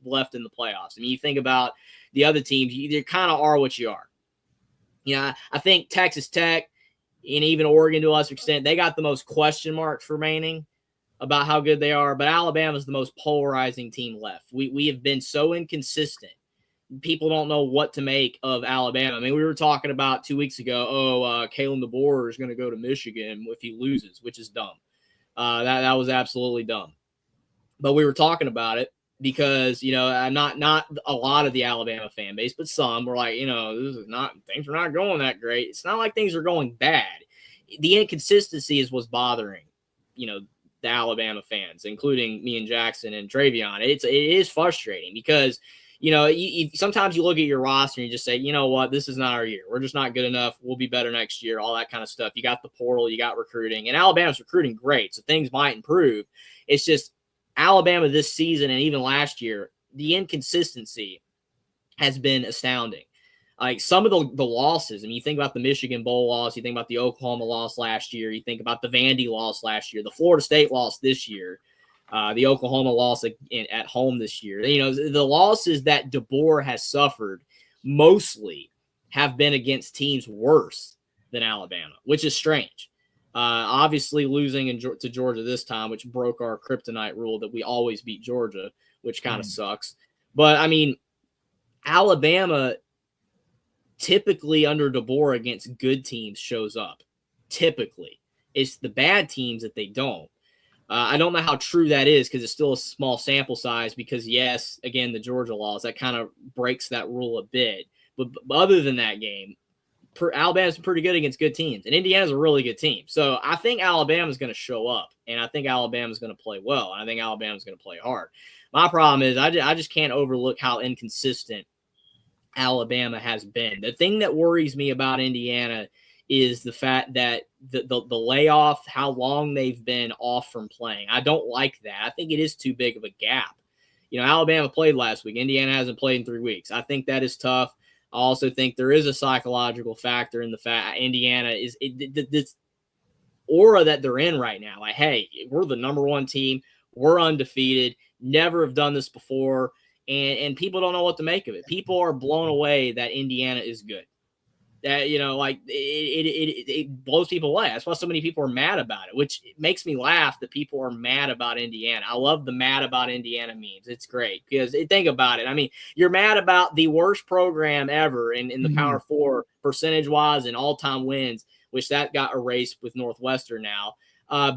left in the playoffs. I mean, you think about the other teams, you kind of are what you are. I think Texas Tech and even Oregon to a lesser extent, they got the most question marks remaining about how good they are. But Alabama's the most polarizing team left. We have been so inconsistent. People don't know what to make of Alabama. I mean, we were talking about 2 weeks ago, Kalen DeBoer is going to go to Michigan if he loses, which is dumb. That was absolutely dumb. But we were talking about it because, not a lot of the Alabama fan base, but some were like, things are not going that great. It's not like things are going bad. The inconsistency is what's bothering, the Alabama fans, including me and Jackson and Travion. It is frustrating because, sometimes you look at your roster and you just say, you know what, this is not our year. We're just not good enough. We'll be better next year, all that kind of stuff. You got the portal, you got recruiting, and Alabama's recruiting great, so things might improve. It's just Alabama this season and even last year, the inconsistency has been astounding. Like some of the losses, I mean, you think about the Michigan Bowl loss, you think about the Oklahoma loss last year, you think about the Vandy loss last year, the Florida State loss this year. The Oklahoma loss at home this year. You know, the losses that DeBoer has suffered mostly have been against teams worse than Alabama, which is strange. Obviously, losing to Georgia this time, which broke our kryptonite rule that we always beat Georgia, which kind of sucks. But, I mean, Alabama typically under DeBoer against good teams shows up. Typically. It's the bad teams that they don't. I don't know how true that is because it's still a small sample size because, yes, again, the Georgia loss, that kind of breaks that rule a bit. But other than that game, Alabama's pretty good against good teams, and Indiana's a really good team. So I think Alabama's going to show up, and I think Alabama's going to play well, and I think Alabama's going to play hard. My problem is I just can't overlook how inconsistent Alabama has been. The thing that worries me about Indiana is the fact that the layoff, how long they've been off from playing. I don't like that. I think it is too big of a gap. You know, Alabama played last week. Indiana hasn't played in 3 weeks. I think that is tough. I also think there is a psychological factor in the fact Indiana is this aura that they're in right now. Like, hey, we're the number one team. We're undefeated. Never have done this before. And people don't know what to make of it. People are blown away that Indiana is good. That, you know, like it blows people away. That's why so many people are mad about it, which makes me laugh that people are mad about Indiana. I love the mad about Indiana memes. It's great because think about it. I mean, you're mad about the worst program ever in the Power Four percentage wise and all time wins, which that got erased with Northwestern now.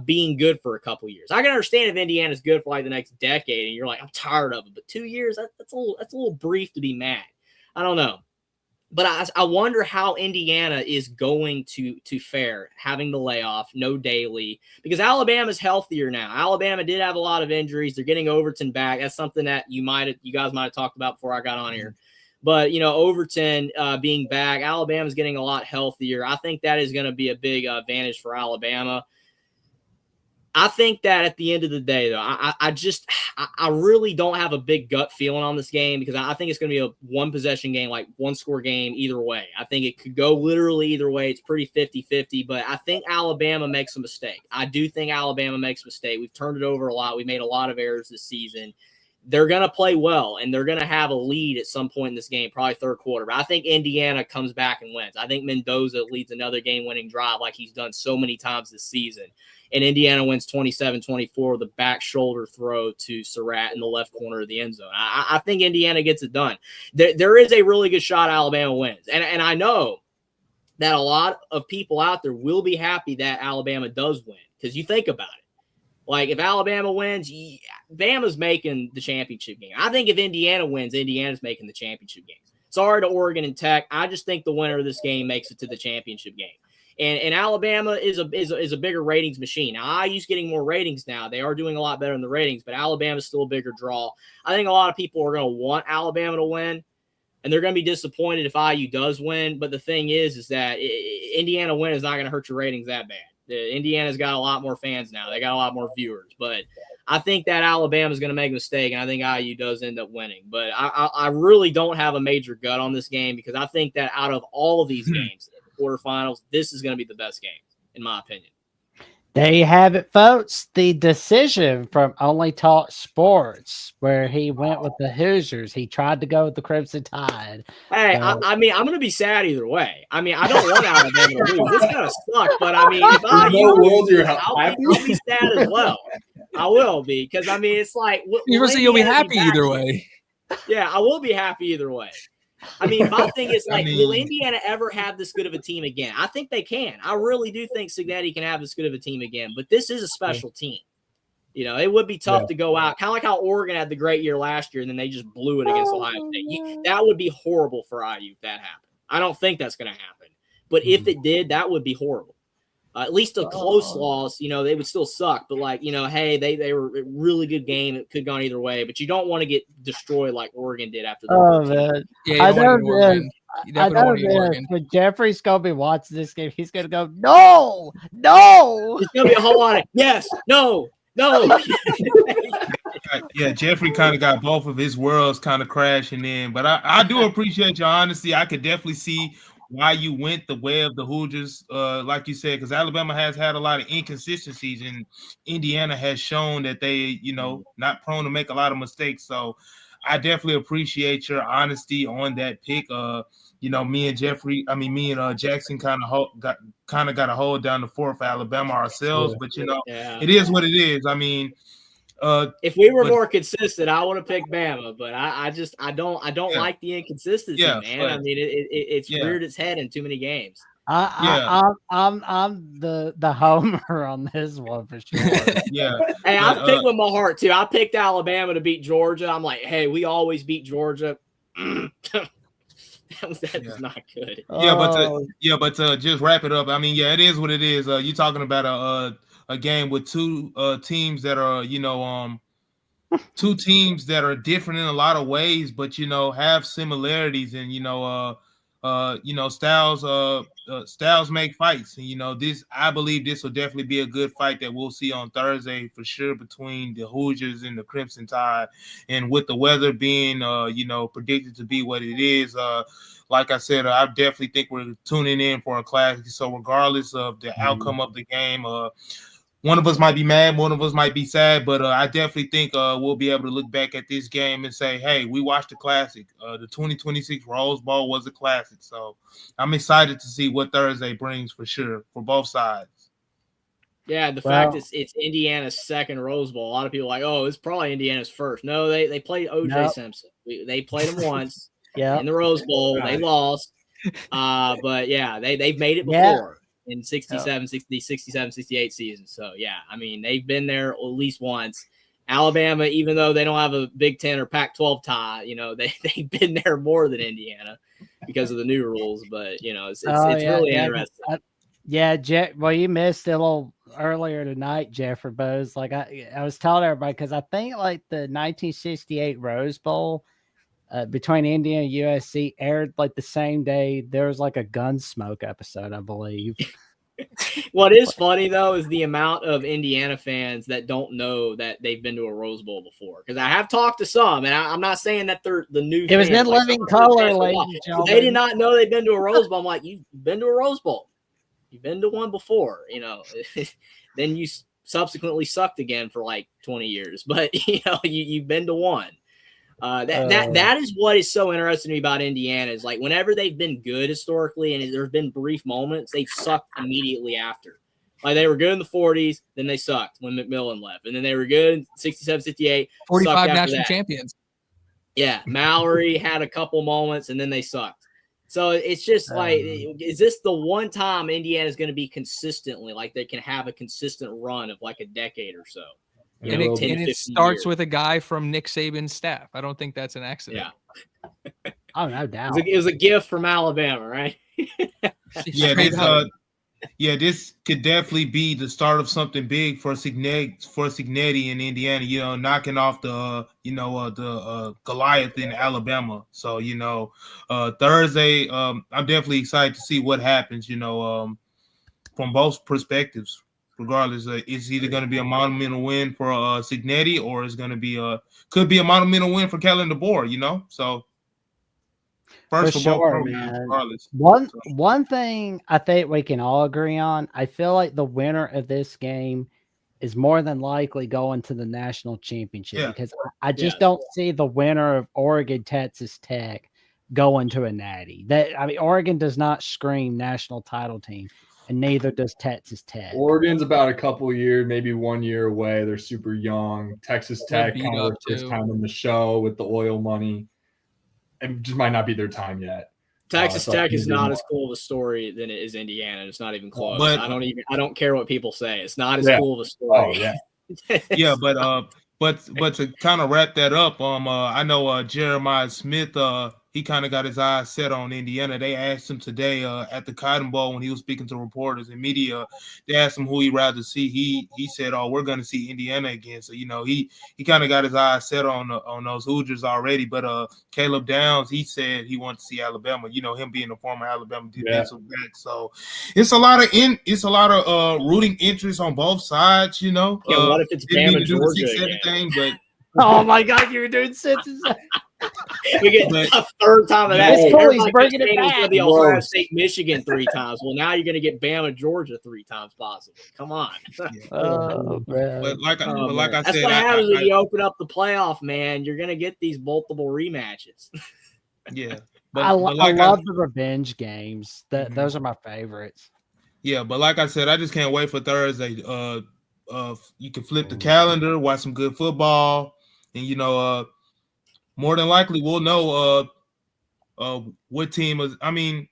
Being good for a couple years. I can understand if Indiana's good for like the next decade and you're like, I'm tired of it. But 2 years, that's a little brief to be mad. I don't know. But I wonder how Indiana is going to fare having the layoff, no Daly, because Alabama's healthier now. Alabama did have a lot of injuries. They're getting Overton back. That's something that you guys might have talked about before I got on here. But, you know, Overton being back, Alabama's getting a lot healthier. I think that is going to be a big advantage for Alabama. I think that at the end of the day, though, I really don't have a big gut feeling on this game because I think it's going to be a one-possession game, like one-score game either way. I think it could go literally either way. It's pretty 50-50, but I think Alabama makes a mistake. I do think Alabama makes a mistake. We've turned it over a lot. We made a lot of errors this season. They're going to play well, and they're going to have a lead at some point in this game, probably third quarter. But I think Indiana comes back and wins. I think Mendoza leads another game-winning drive like he's done so many times this season. And Indiana wins 27-24, the back shoulder throw to Surratt in the left corner of the end zone. I think Indiana gets it done. There is a really good shot Alabama wins. And I know that a lot of people out there will be happy that Alabama does win because you think about it. Like, if Alabama wins, Bama's making the championship game. I think if Indiana wins, Indiana's making the championship game. Sorry to Oregon and Tech. I just think the winner of this game makes it to the championship game. And Alabama is a bigger ratings machine. Now, IU's getting more ratings now. They are doing a lot better in the ratings, but Alabama's still a bigger draw. I think a lot of people are going to want Alabama to win, and they're going to be disappointed if IU does win. But the thing is that Indiana win is not going to hurt your ratings that bad. Indiana's got a lot more fans now. They got a lot more viewers. But I think that Alabama's going to make a mistake, and I think IU does end up winning. But I really don't have a major gut on this game because I think that out of all of these games, quarterfinals, this is going to be the best game, in my opinion. There you have it, folks. The decision from Only Talk Sports, where he went with the Hoosiers. He tried to go with the Crimson Tide. Hey, I mean, I'm going to be sad either way. I mean, I don't want Alabama to lose. This is going to suck, but I mean, if I'll be sad as well. I will be, because I mean, it's like you'll be happy either way. Yeah, I will be happy either way. I mean, my thing is like, will Indiana ever have this good of a team again? I think they can. I really do think Cignetti can have this good of a team again, but this is a special team. You know, it would be tough to go out, kind of like how Oregon had the great year last year, and then they just blew it against Ohio State. That would be horrible for IU if that happened. I don't think that's going to happen. But if it did, that would be horrible. At least a close loss, you know, they would still suck. But, like, you know, hey, they were a really good game. It could have gone either way. But you don't want to get destroyed like Oregon did after the man. Yeah, I know when Jeffrey's going to be watching this game, he's going to go, no. It's going to be a whole lot of yes, no. Yeah, Jeffrey kind of got both of his worlds kind of crashing in. But I do appreciate your honesty. I could definitely see why you went the way of the Hoosiers, like you said, because Alabama has had a lot of inconsistencies, and Indiana has shown that they, not prone to make a lot of mistakes. So I definitely appreciate your honesty on that pick. Me and Jackson kind of got a hold down the fort for Alabama ourselves, but it is what it is. I mean, if we were more consistent, I would have picked Bama, but I don't like the inconsistency, man. I mean, it's reared its head in too many games. I'm the homer on this one for sure. Hey, I picked with my heart too. I picked Alabama to beat Georgia. I'm like, hey, we always beat Georgia. that was not good. But to just wrap it up, I mean, it is what it is. You're talking about a game with two teams that are, two teams that are different in a lot of ways, but have similarities, and styles make fights, and I believe this will definitely be a good fight that we'll see on Thursday for sure between the Hoosiers and the Crimson Tide. And with the weather being predicted to be what it is, like I said, I definitely think we're tuning in for a classic. So regardless of the outcome of the game, one of us might be mad, one of us might be sad, but I definitely think we'll be able to look back at this game and say, hey, we watched a classic. The 2026 Rose Bowl was a classic. So I'm excited to see what Thursday brings for sure for both sides. Yeah, the fact it's Indiana's second Rose Bowl. A lot of people are like, oh, it's probably Indiana's first. No, they played O.J. Simpson. They played him once in the Rose Bowl. They lost. But, they've made it before. In 67, 68 season. So, I mean, they've been there at least once. Alabama, even though they don't have a Big Ten or Pac-12 tie, they've been there more than Indiana because of the new rules. But, it's really interesting. Well, you missed it a little earlier tonight, Jeffrey Bose. Like I was telling everybody, because I think like the 1968 Rose Bowl between Indiana and USC aired like the same day. There was like a Gunsmoke episode, I believe. What is funny though is the amount of Indiana fans that don't know that they've been to a Rose Bowl before. Because I have talked to some, and I'm not saying that they're the new. It was in living color, ladies and gentlemen. They did not know they've been to a Rose Bowl. I'm like, you've been to a Rose Bowl. You've been to one before, Then you subsequently sucked again for like 20 years, but you've been to one. That is what is so interesting to me about Indiana is like whenever they've been good historically and there's been brief moments, they've sucked immediately after. Like they were good in the 40s, then they sucked when McMillan left. And then they were good in 67, 68. 45 national champions. Yeah. Mallory had a couple moments and then they sucked. So it's just like, is this the one time Indiana is going to be consistently like they can have a consistent run of like a decade or so? And it starts with a guy from Nick Saban's staff. I don't think that's an accident. Yeah. Oh, no doubt. It was a gift from Alabama, right? This could definitely be the start of something big for Cignetti in Indiana, knocking off the Goliath in Alabama. So, Thursday, I'm definitely excited to see what happens, from both perspectives. Regardless, it's either going to be a monumental win for Cignetti or it's going to be could be a monumental win for Kellen DeBoer, So first for both programs, regardless. One thing I think we can all agree on, I feel like the winner of this game is more than likely going to the national championship because I just don't see the winner of Oregon Texas Tech going to a natty. Oregon does not scream national title team. And neither does Texas Tech. Oregon's about a couple years, maybe 1 year away. They're super young. Texas Tech kind of first time in the show with the oil money. It just might not be their time yet. Texas Tech is not as cool of a story than it is Indiana. It's not even close. But, I don't care what people say. It's not as cool of a story. But to kind of wrap that up, I know Jeremiah Smith, he kind of got his eyes set on Indiana. They asked him today at the Cotton Bowl when he was speaking to reporters and media. They asked him who he'd rather see. He said, "Oh, we're going to see Indiana again." So he kind of got his eyes set on those Hoosiers already. But Caleb Downs, he said he wanted to see Alabama. Him being a former Alabama defensive back. So it's a lot of rooting interest on both sides. What if it's Bama Georgia? But oh my God, you were doing sentences. We get a third time of that. This boy's Everybody bringing it kept saying it's back. going to be Ohio Gross. State, Michigan 3 times. Well, now you're going to get Bama, Georgia 3 times possibly. Come on. Oh, bro. But like Oh, I man. That's said, what happens when you open up the playoff, man. You're going to get these multiple rematches. yeah. I like love the revenge games. Mhm. Those are my favorites. Yeah, but like I said, I just can't wait for Thursday. You can flip the calendar, watch some good football, and more than likely we'll know what team is. I mean,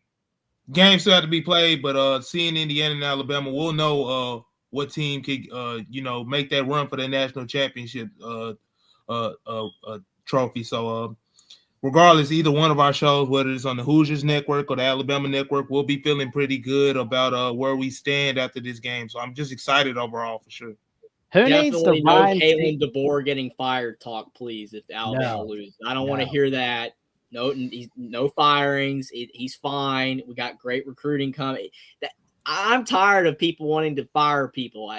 games still have to be played, but seeing Indiana and Alabama, we'll know what team could make that run for the national championship trophy. So regardless, either one of our shows, whether it's on the Hoosiers network or the Alabama network, we'll be feeling pretty good about where we stand after this game. So I'm just excited overall for sure. Who needs to Definitely no Ryan Kalen DeBoer getting fired talk, please, if Alabama No. loses. I don't want to No. hear that. No firings. He's fine. We got great recruiting coming. I'm tired of people wanting to fire people.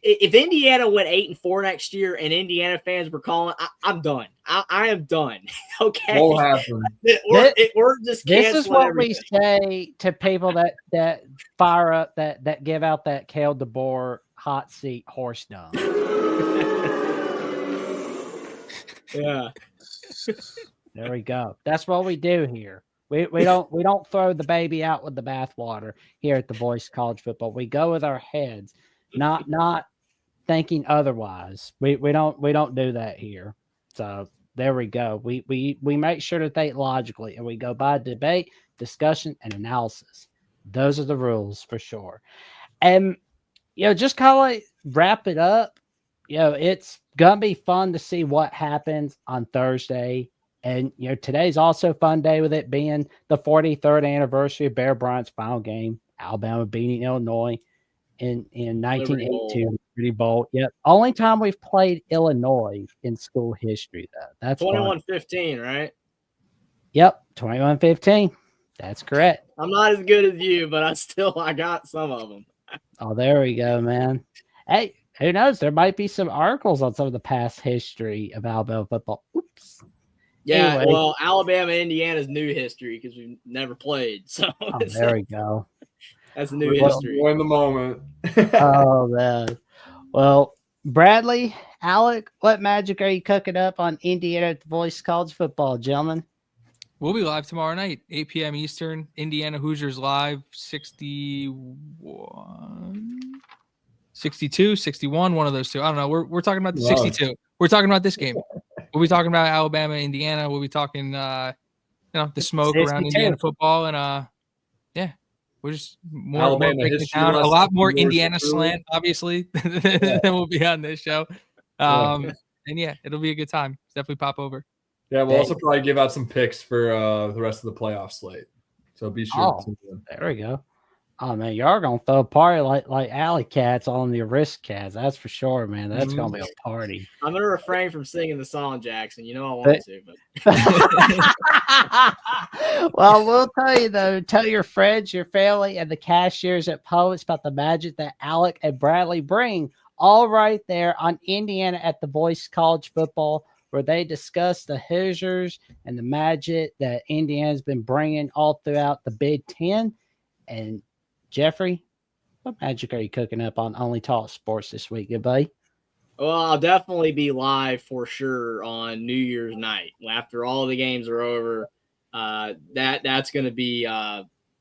If Indiana went 8-4 next year and Indiana fans were calling, I'm done. I am done. Okay, Won't happen. We're just This is canceling what everything. we say to people that fire up that give out that Kale DeBoer hot seat horse dung. Yeah. There we go. That's what we do here. We don't throw the baby out with the bathwater here at the Voice College Football. We go with our heads, not thinking otherwise. We don't do that here. So there we go. We make sure to think logically, and we go by debate, discussion, and analysis. Those are the rules for sure. And just kind of like wrap it up. It's gonna be fun to see what happens on Thursday. And today's also a fun day with it being the 43rd anniversary of Bear Bryant's final game, Alabama beating Illinois in 1982 Liberty Bowl. Yep, only time we've played Illinois in school history though. That's 21-15, right? Yep, 21-15. That's correct. I'm not as good as you, but I got some of them. Oh, there we go, man. Hey, who knows? There might be some articles on some of the past history of Alabama football. Oops. Yeah, Anyway. well, Alabama, Indiana's new history because we've never played. So There we go. That's new We're history. in the moment. Oh, man. Well, Bradley, Alec, what magic are you cooking up on Indiana at the Voice College Football, gentlemen? We'll be live tomorrow night, 8 p.m. Eastern. Indiana Hoosiers live, 61, 62, 61, one of those two. I don't know. We're talking about the 62. We're talking about this game. We'll be talking about Alabama, Indiana. We'll be talking, the smoke 62. around Indiana football. And, we're just more Alabama breaking it history down. A lesson, lot more yours Indiana truly. slant, obviously, than will be on this show. And, it'll be a good time. Definitely pop over. Yeah, we'll also probably give out some picks for the rest of the playoff slate. So be sure to tune in. There we go. Oh, man, y'all are going to throw a party like Alley Cats on the Risk Cats. That's for sure, man. That's going to be a party. I'm going to refrain from singing the song, Jackson. You know I want to, but Well, we'll tell you, though. Tell your friends, your family, and the cashiers at Poets about the magic that Alec and Bradley bring all right there on Indiana at the Voice College Football, where they discuss the Hoosiers and the magic that Indiana's been bringing all throughout the Big Ten. And Jeffrey, what magic are you cooking up on Only Talk Sports this week, good buddy? Well, I'll definitely be live for sure on New Year's night. After all the games are over, that's going to be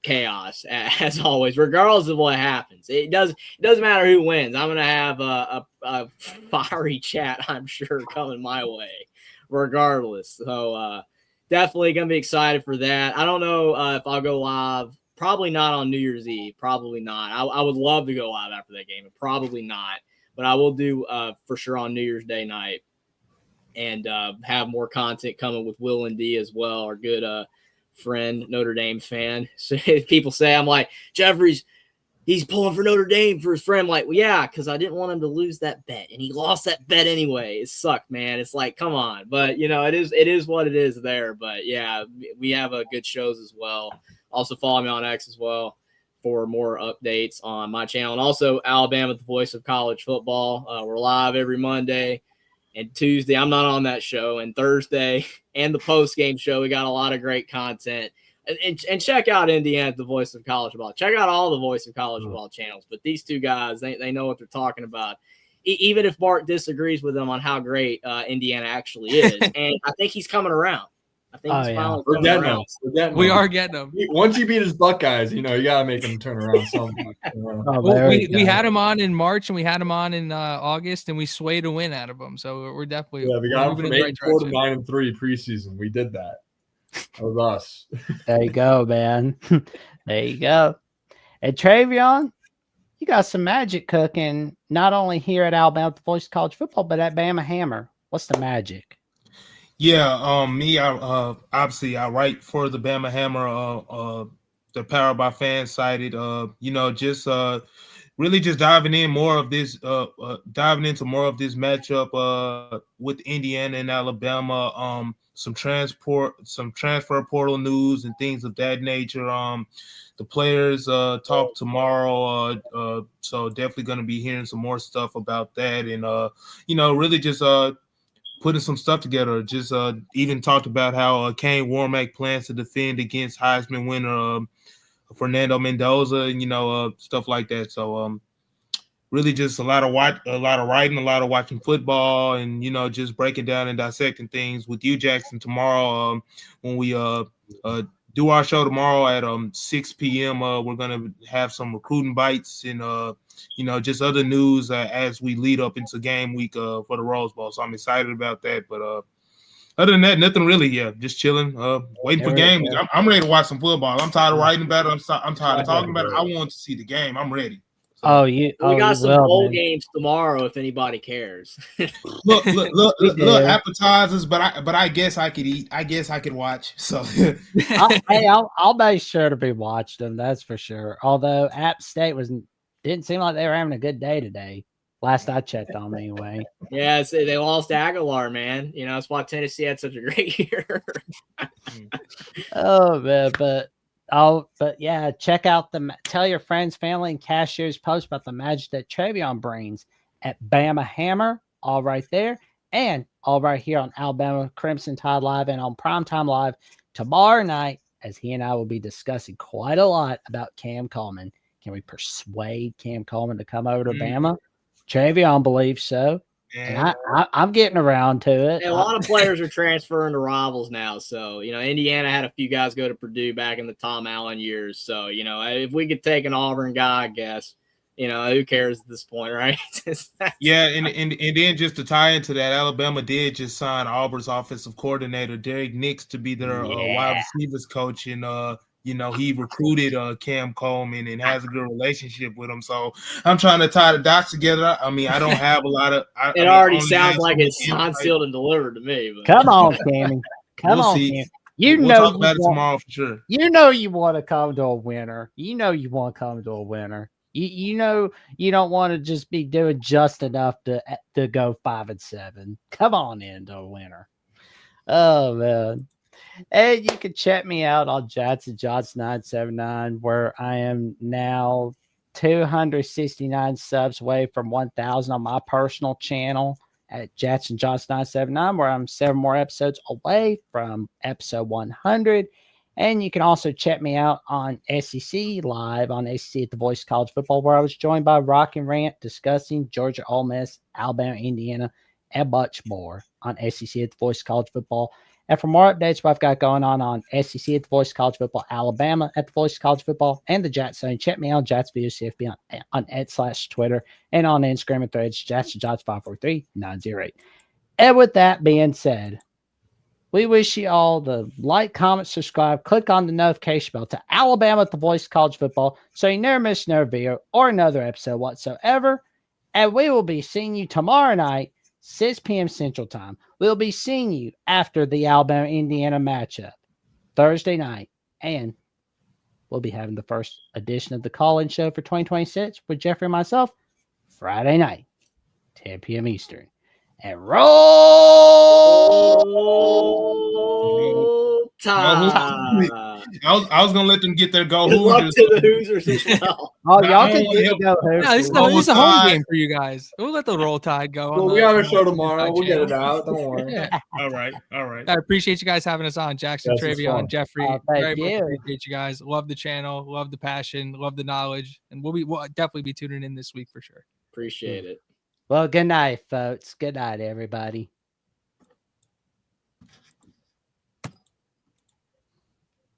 chaos as always, regardless of what happens. It doesn't matter who wins. I'm going to have a fiery chat, I'm sure, coming my way, regardless. So definitely going to be excited for that. I don't know if I'll go live. Probably not on New Year's Eve. Probably not. I would love to go live after that game, but probably not. But I will do for sure on New Year's Day night and have more content coming with Will and D as well, our good friend, Notre Dame fan. So people say, I'm like, Jeffrey's, he's pulling for Notre Dame for his friend. I'm like, well, yeah, because I didn't want him to lose that bet. And he lost that bet anyway. It sucked, man. It's like, come on. But, it is what it is there. But, yeah, we have good shows as well. Also follow me on X as well for more updates on my channel. And also Alabama, the Voice of College Football. We're live every Monday. And Tuesday, I'm not on that show. And Thursday and the post-game show, we got a lot of great content. And check out Indiana, the voice of college football. Check out all the voice of college football channels. But these two guys, they know what they're talking about. Even if Mark disagrees with them on how great Indiana actually is. And I think he's coming around. I think he's finally coming around. We are getting him. Once you beat his Buckeyes, you got to make him turn around something. Well, we had him on in March and we had him on in August, and we swayed a win out of him. So we're definitely we got him from 8-4 to 9-3 preseason. We did that. That was us. There you go, man. There you go. And Travion, you got some magic cooking, not only here at Alabama, the voice of college football, but at Bama Hammer. What's the magic? Yeah, me, obviously I write for the Bama Hammer, the Powered by Fans cited, just really just diving into more of this matchup with Indiana and Alabama, some transfer portal news and things of that nature. The players talk tomorrow, so definitely going to be hearing some more stuff about that, and really just putting some stuff together. Just even talked about how Kane Warmack plans to defend against Heisman winner Fernando Mendoza, and stuff like that. So really just a lot of writing, a lot of watching football, and just breaking down and dissecting things with you, Jackson, tomorrow when we do our show tomorrow at 6 p.m. We're gonna have some recruiting bites and just other news as we lead up into game week for the Rose Bowl. So I'm excited about that. But other than that, nothing really. Yeah, just chilling, waiting for game week. I'm ready to watch some football. I'm tired of writing about it. I'm tired of talking about it. I want to see the game. I'm ready. So, we got some bowl games tomorrow if anybody cares. look, appetizers, but I guess I could eat. I guess I could watch. So I'll make sure to be watching them. That's for sure. Although App State didn't seem like they were having a good day today. Last I checked on them anyway. Yeah, they lost Aguilar, man. That's why Tennessee had such a great year. Oh man, but yeah, check out tell your friends, family, and cashiers post about the magic that Travion brings at Bama Hammer, all right there, and all right here on Alabama Crimson Tide Live and on Primetime Live tomorrow night, as he and I will be discussing quite a lot about Cam Coleman. Can we persuade Cam Coleman to come over to Bama? Travion believes so. And I'm getting around to it. And a lot of players are transferring to rivals now. So, Indiana had a few guys go to Purdue back in the Tom Allen years. So, if we could take an Auburn guy, I guess, who cares at this point, right? Yeah, and then just to tie into that, Alabama did just sign Auburn's offensive coordinator, Derek Nix, to be their wide receivers coach. And, he recruited Cam Coleman and has a good relationship with him. So I'm trying to tie the dots together. I mean, I don't have a lot of. It already sounds like it's signed, sealed, and delivered to me. But. Come on, Cammy. Come on, Cammy. We'll talk about it tomorrow for sure. You want to come to a winner. You want to come to a winner. You don't want to just be doing just enough to go 5-7. Come on into a winner. Oh man. And you can check me out on JotsonJots979, where I am now 269 subs away from 1,000 on my personal channel at JotsonJots979, where I'm 7 more episodes away from episode 100. And you can also check me out on SEC Live on SEC at the Voice of College Football, where I was joined by Rock and Rant discussing Georgia, Ole Miss, Alabama, Indiana, and much more on SEC at the Voice of College Football. And for more updates, what I've got going on SEC at the Voice of College Football, Alabama at the Voice of College Football, and the Jats Zone, check me out, JatsVOCFB on @/Twitter and on Instagram and Threads, JatsandJots543908. And with that being said, we wish you all to like, comment, subscribe, click on the notification bell to Alabama at the Voice of College Football so you never miss another video or another episode whatsoever. And we will be seeing you tomorrow night, 6 p.m. Central Time. We'll be seeing you after the Alabama-Indiana matchup Thursday night. And we'll be having the first edition of the call-in show for 2026 with Jeffrey and myself Friday night, 10 p.m. Eastern. And roll Tide. I was gonna let them get their go Good luck Hoosiers. to the Hoosiers as well. Oh, Nah, y'all I can don't get wanna to go No, Hoosiers. this is a home Tide. game for you guys. We'll let the Roll Tide go. Well, on we the- got a on show the tomorrow. Inside We'll get it channel. out. Don't worry. Yeah. All right. I appreciate you guys having us on, Jackson, Yes, it's Travion, fun. Jeffrey. Oh, thank Very much you. appreciate you guys. Love the channel, love the passion, love the knowledge, and we'll definitely be tuning in this week for sure. Appreciate it. Well, good night, folks. Good night, everybody.